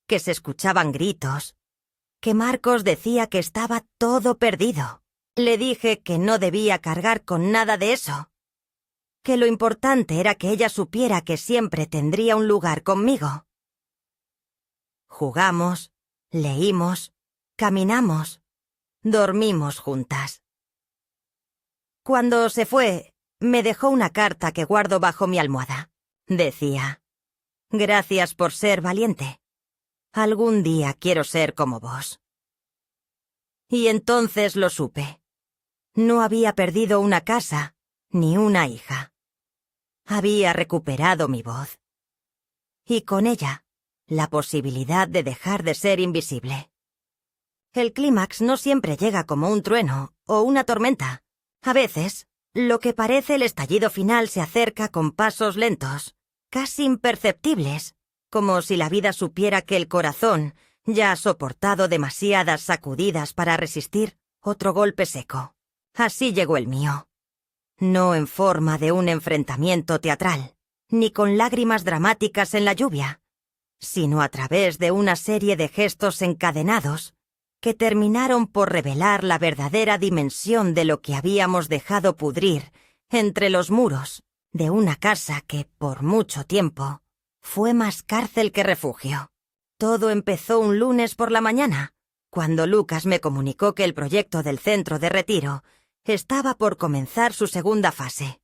que se escuchaban gritos, que Marcos decía que estaba todo perdido. Le dije que no debía cargar con nada de eso, que lo importante era que ella supiera que siempre tendría un lugar conmigo. Jugamos, leímos, caminamos, dormimos juntas. Cuando se fue, me dejó una carta que guardo bajo mi almohada. Decía: «Gracias por ser valiente. Algún día quiero ser como vos». Y entonces lo supe. No había perdido una casa, ni una hija. Había recuperado mi voz. Y con ella, la posibilidad de dejar de ser invisible. El clímax no siempre llega como un trueno o una tormenta. A veces, lo que parece el estallido final se acerca con pasos lentos, casi imperceptibles, como si la vida supiera que el corazón ya ha soportado demasiadas sacudidas para resistir otro golpe seco. Así llegó el mío. No en forma de un enfrentamiento teatral, ni con lágrimas dramáticas en la lluvia, sino a través de una serie de gestos encadenados que terminaron por revelar la verdadera dimensión de lo que habíamos dejado pudrir entre los muros de una casa que, por mucho tiempo, fue más cárcel que refugio. Todo empezó un lunes por la mañana, cuando Lucas me comunicó que el proyecto del centro de retiro estaba por comenzar su segunda fase.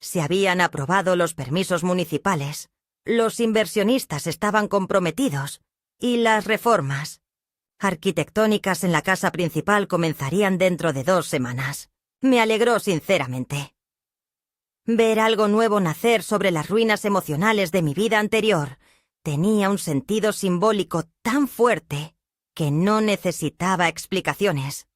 Se habían aprobado los permisos municipales, los inversionistas estaban comprometidos y las reformas arquitectónicas en la casa principal comenzarían dentro de 2 semanas. Me alegró sinceramente. Ver algo nuevo nacer sobre las ruinas emocionales de mi vida anterior tenía un sentido simbólico tan fuerte que no necesitaba explicaciones.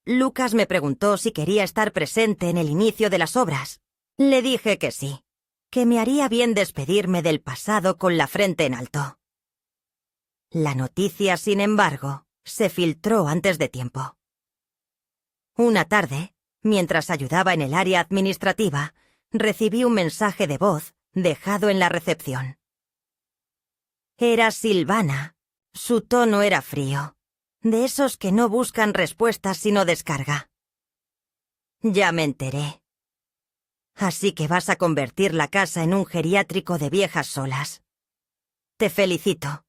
Lucas me preguntó si quería estar presente en el inicio de las obras. Le dije que sí, que me haría bien despedirme del pasado con la frente en alto. La noticia, sin embargo, se filtró antes de tiempo. Una tarde, mientras ayudaba en el área administrativa, recibí un mensaje de voz dejado en la recepción. Era Silvana. Su tono era frío, de esos que no buscan respuestas sino descarga. Ya me enteré. Así que vas a convertir la casa en un geriátrico de viejas solas. Te felicito.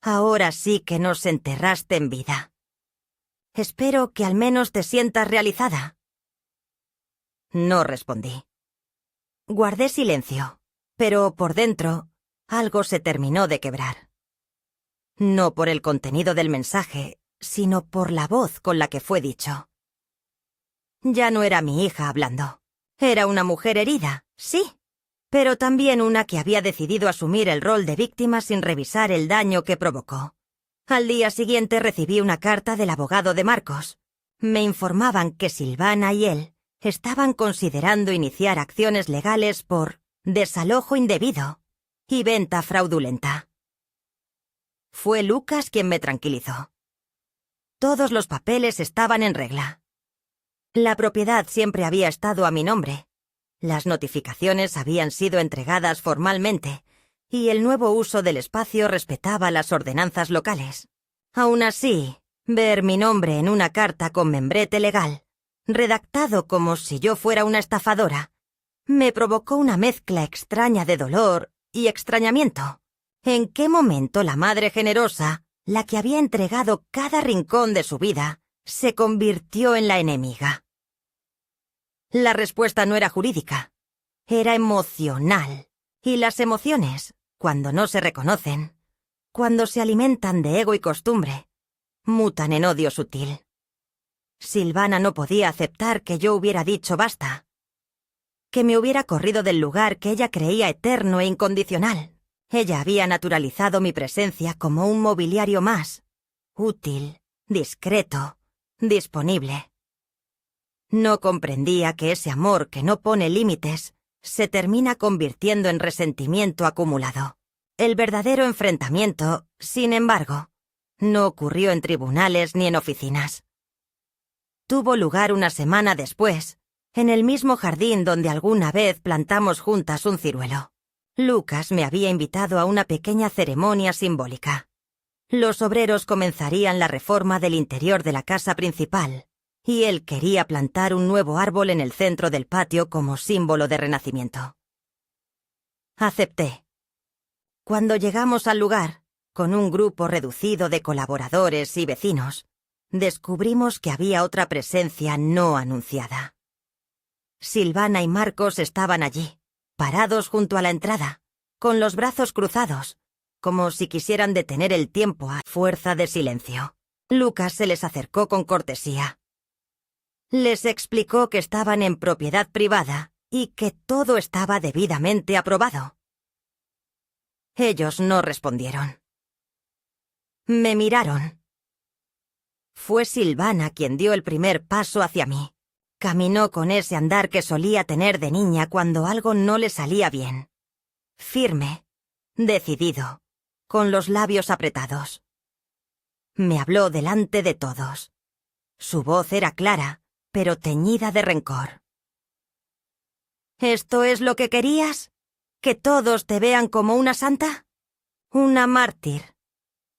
Ahora sí que nos enterraste en vida. Espero que al menos te sientas realizada. No respondí. Guardé silencio, pero por dentro algo se terminó de quebrar. No por el contenido del mensaje, sino por la voz con la que fue dicho. Ya no era mi hija hablando. Era una mujer herida, sí, pero también una que había decidido asumir el rol de víctima sin revisar el daño que provocó. Al día siguiente recibí una carta del abogado de Marcos. Me informaban que Silvana y él estaban considerando iniciar acciones legales por desalojo indebido y venta fraudulenta. Fue Lucas quien me tranquilizó. Todos los papeles estaban en regla. La propiedad siempre había estado a mi nombre. Las notificaciones habían sido entregadas formalmente y el nuevo uso del espacio respetaba las ordenanzas locales. Aún así, ver mi nombre en una carta con membrete legal, redactado como si yo fuera una estafadora, me provocó una mezcla extraña de dolor y extrañamiento. ¿En qué momento la madre generosa, la que había entregado cada rincón de su vida, se convirtió en la enemiga? La respuesta no era jurídica, era emocional. Y las emociones, cuando no se reconocen, cuando se alimentan de ego y costumbre, mutan en odio sutil. Silvana no podía aceptar que yo hubiera dicho basta, que me hubiera corrido del lugar que ella creía eterno e incondicional. Ella había naturalizado mi presencia como un mobiliario más, útil, discreto, disponible. No comprendía que ese amor que no pone límites se termina convirtiendo en resentimiento acumulado. El verdadero enfrentamiento, sin embargo, no ocurrió en tribunales ni en oficinas. Tuvo lugar una semana después, en el mismo jardín donde alguna vez plantamos juntas un ciruelo. Lucas me había invitado a una pequeña ceremonia simbólica. Los obreros comenzarían la reforma del interior de la casa principal, y él quería plantar un nuevo árbol en el centro del patio como símbolo de renacimiento. Acepté. Cuando llegamos al lugar, con un grupo reducido de colaboradores y vecinos, descubrimos que había otra presencia no anunciada. Silvana y Marcos estaban allí, parados junto a la entrada, con los brazos cruzados, como si quisieran detener el tiempo a fuerza de silencio. Lucas se les acercó con cortesía. Les explicó que estaban en propiedad privada y que todo estaba debidamente aprobado. Ellos no respondieron. Me miraron. Fue Silvana quien dio el primer paso hacia mí. Caminó con ese andar que solía tener de niña cuando algo no le salía bien. Firme, decidido, con los labios apretados. Me habló delante de todos. Su voz era clara, pero teñida de rencor. ¿Esto es lo que querías? ¿Que todos te vean como una santa? ¿Una mártir?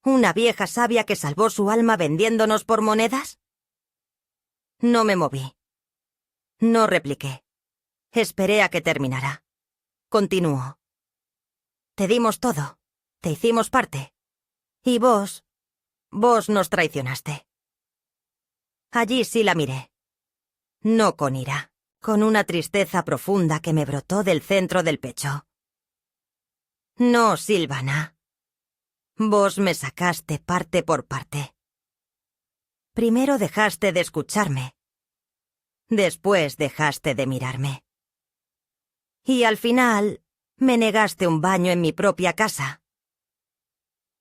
¿Una vieja sabia que salvó su alma vendiéndonos por monedas? No me moví. No repliqué. Esperé a que terminara. Continuó. Te dimos todo. Te hicimos parte. Y vos nos traicionaste. Allí sí la miré. No con ira, con una tristeza profunda que me brotó del centro del pecho. No, Silvana. Vos me sacaste parte por parte. Primero dejaste de escucharme. Después dejaste de mirarme. Y al final me negaste un baño en mi propia casa.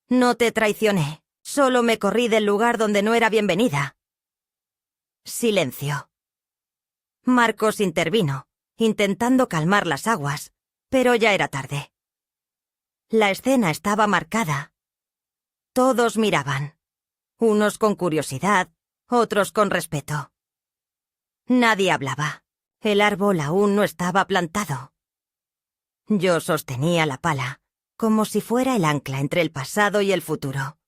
No te traicioné, solo me corrí del lugar donde no era bienvenida. Silencio. Marcos intervino, intentando calmar las aguas, pero ya era tarde. La escena estaba marcada. Todos miraban, unos con curiosidad, otros con respeto. Nadie hablaba. El árbol aún no estaba plantado. Yo sostenía la pala, como si fuera el ancla entre el pasado y el futuro.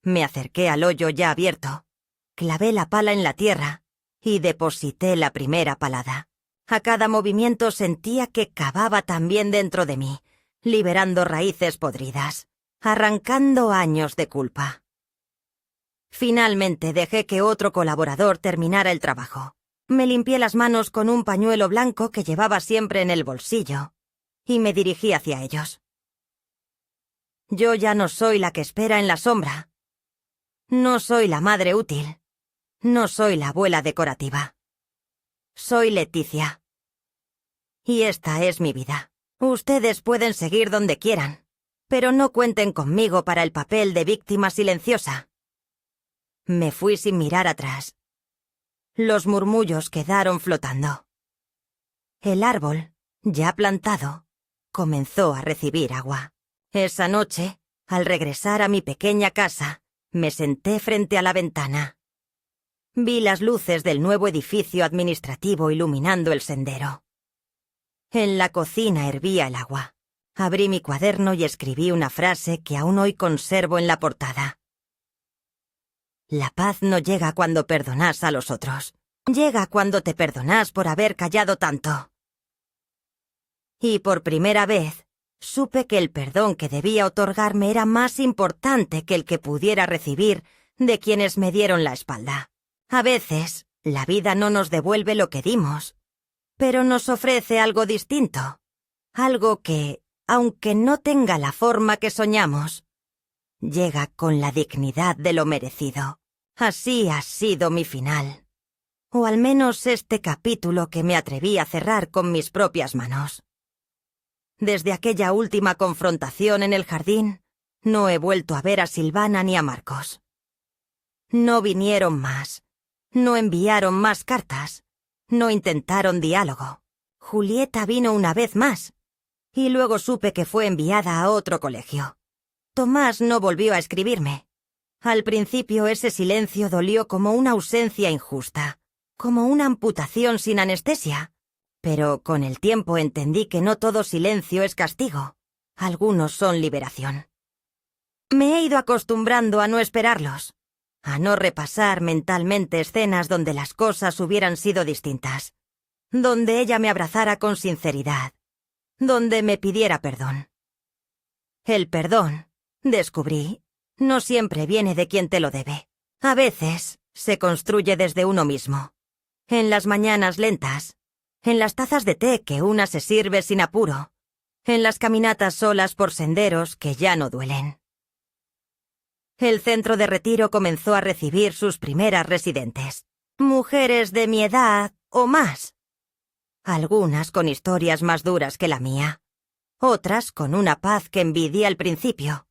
Me acerqué al hoyo ya abierto, clavé la pala en la tierra y deposité la primera palada. A cada movimiento sentía que cavaba también dentro de mí, liberando raíces podridas, arrancando años de culpa. Finalmente dejé que otro colaborador terminara el trabajo. Me limpié las manos con un pañuelo blanco que llevaba siempre en el bolsillo y me dirigí hacia ellos. Yo ya no soy la que espera en la sombra. No soy la madre útil. No soy la abuela decorativa. Soy Leticia. Y esta es mi vida. Ustedes pueden seguir donde quieran, pero no cuenten conmigo para el papel de víctima silenciosa. Me fui sin mirar atrás. Los murmullos quedaron flotando. El árbol, ya plantado, comenzó a recibir agua. Esa noche, al regresar a mi pequeña casa, me senté frente a la ventana. Vi las luces del nuevo edificio administrativo iluminando el sendero. En la cocina hervía el agua. Abrí mi cuaderno y escribí una frase que aún hoy conservo en la portada. La paz no llega cuando perdonas a los otros. Llega cuando te perdonas por haber callado tanto. Y por primera vez, supe que el perdón que debía otorgarme era más importante que el que pudiera recibir de quienes me dieron la espalda. A veces, la vida no nos devuelve lo que dimos, pero nos ofrece algo distinto. Algo que, aunque no tenga la forma que soñamos, llega con la dignidad de lo merecido. Así ha sido mi final. O al menos este capítulo que me atreví a cerrar con mis propias manos. Desde aquella última confrontación en el jardín, no he vuelto a ver a Silvana ni a Marcos. No vinieron más. No enviaron más cartas. No intentaron diálogo. Julieta vino una vez más. Y luego supe que fue enviada a otro colegio. Tomás no volvió a escribirme. Al principio ese silencio dolió como una ausencia injusta, como una amputación sin anestesia. Pero con el tiempo entendí que no todo silencio es castigo. Algunos son liberación. Me he ido acostumbrando a no esperarlos, a no repasar mentalmente escenas donde las cosas hubieran sido distintas, donde ella me abrazara con sinceridad, donde me pidiera perdón. El perdón, descubrí, no siempre viene de quien te lo debe. A veces se construye desde uno mismo, en las mañanas lentas, en las tazas de té que una se sirve sin apuro, en las caminatas solas por senderos que ya no duelen. El centro de retiro comenzó a recibir sus primeras residentes, mujeres de mi edad o más. Algunas con historias más duras que la mía, otras con una paz que envidié al principio.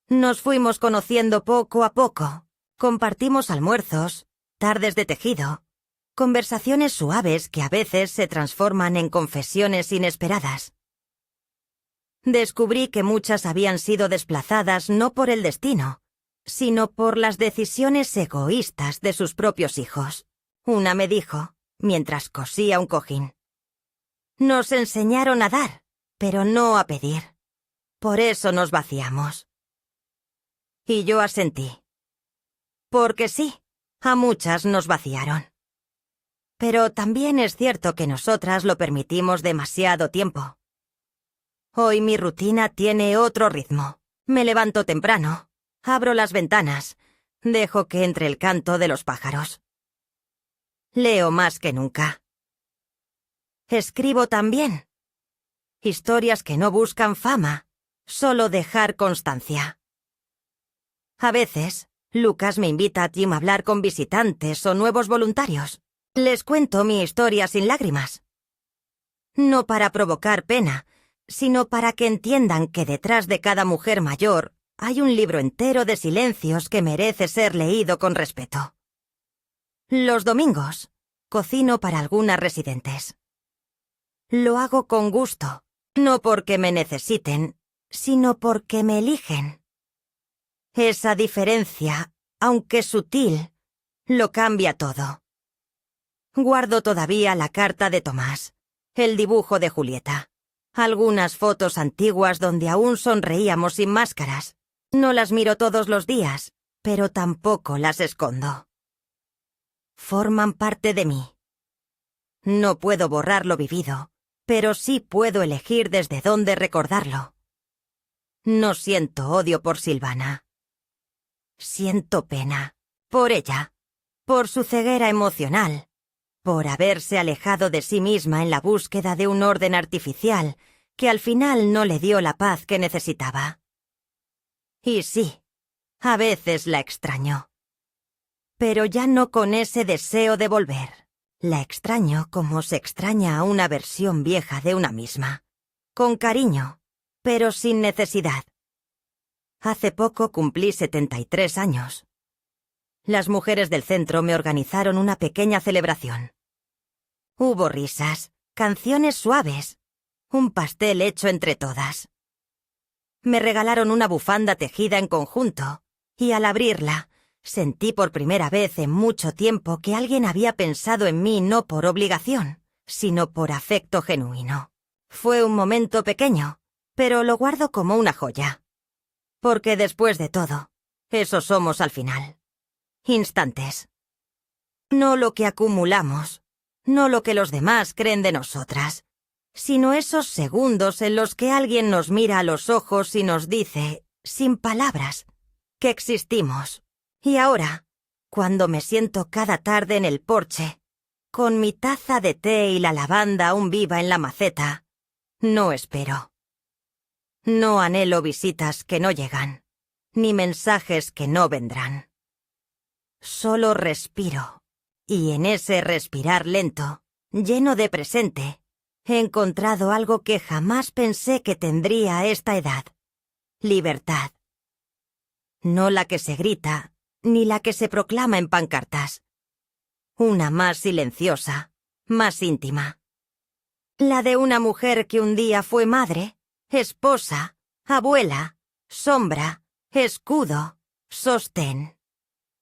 Nos fuimos conociendo poco a poco, compartimos almuerzos, tardes de tejido, conversaciones suaves que a veces se transforman en confesiones inesperadas. Descubrí que muchas habían sido desplazadas no por el destino, sino por las decisiones egoístas de sus propios hijos. Una me dijo, mientras cosía un cojín: nos enseñaron a dar, pero no a pedir. Por eso nos vaciamos. Y yo asentí. Porque sí, a muchas nos vaciaron. Pero también es cierto que nosotras lo permitimos demasiado tiempo. Hoy mi rutina tiene otro ritmo. Me levanto temprano, abro las ventanas, dejo que entre el canto de los pájaros. Leo más que nunca. Escribo también. Historias que no buscan fama, solo dejar constancia. A veces, Lucas me invita a Tim a hablar con visitantes o nuevos voluntarios. Les cuento mi historia sin lágrimas. No para provocar pena, sino para que entiendan que detrás de cada mujer mayor hay un libro entero de silencios que merece ser leído con respeto. Los domingos, cocino para algunas residentes. Lo hago con gusto, no porque me necesiten, sino porque me eligen. Esa diferencia, aunque sutil, lo cambia todo. Guardo todavía la carta de Tomás, el dibujo de Julieta, algunas fotos antiguas donde aún sonreíamos sin máscaras. No las miro todos los días, pero tampoco las escondo. Forman parte de mí. No puedo borrar lo vivido, pero sí puedo elegir desde dónde recordarlo. No siento odio por Silvana. Siento pena por ella, por su ceguera emocional, por haberse alejado de sí misma en la búsqueda de un orden artificial que al final no le dio la paz que necesitaba. Y sí, a veces la extraño. Pero ya no con ese deseo de volver. La extraño como se extraña a una versión vieja de una misma. Con cariño, pero sin necesidad. Hace poco cumplí 73 años. Las mujeres del centro me organizaron una pequeña celebración. Hubo risas, canciones suaves, un pastel hecho entre todas. Me regalaron una bufanda tejida en conjunto, y al abrirla, sentí por primera vez en mucho tiempo que alguien había pensado en mí no por obligación, sino por afecto genuino. Fue un momento pequeño, pero lo guardo como una joya. Porque después de todo, eso somos al final. Instantes. No lo que acumulamos, no lo que los demás creen de nosotras, sino esos segundos en los que alguien nos mira a los ojos y nos dice, sin palabras, que existimos. Y ahora, cuando me siento cada tarde en el porche, con mi taza de té y la lavanda aún viva en la maceta, no espero. No anhelo visitas que no llegan, ni mensajes que no vendrán. Solo respiro, y en ese respirar lento, lleno de presente, he encontrado algo que jamás pensé que tendría a esta edad. Libertad. No la que se grita, ni la que se proclama en pancartas. Una más silenciosa, más íntima. La de una mujer que un día fue madre, esposa, abuela, sombra, escudo, sostén.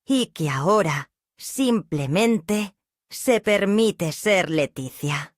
Y que ahora, simplemente, se permite ser Leticia.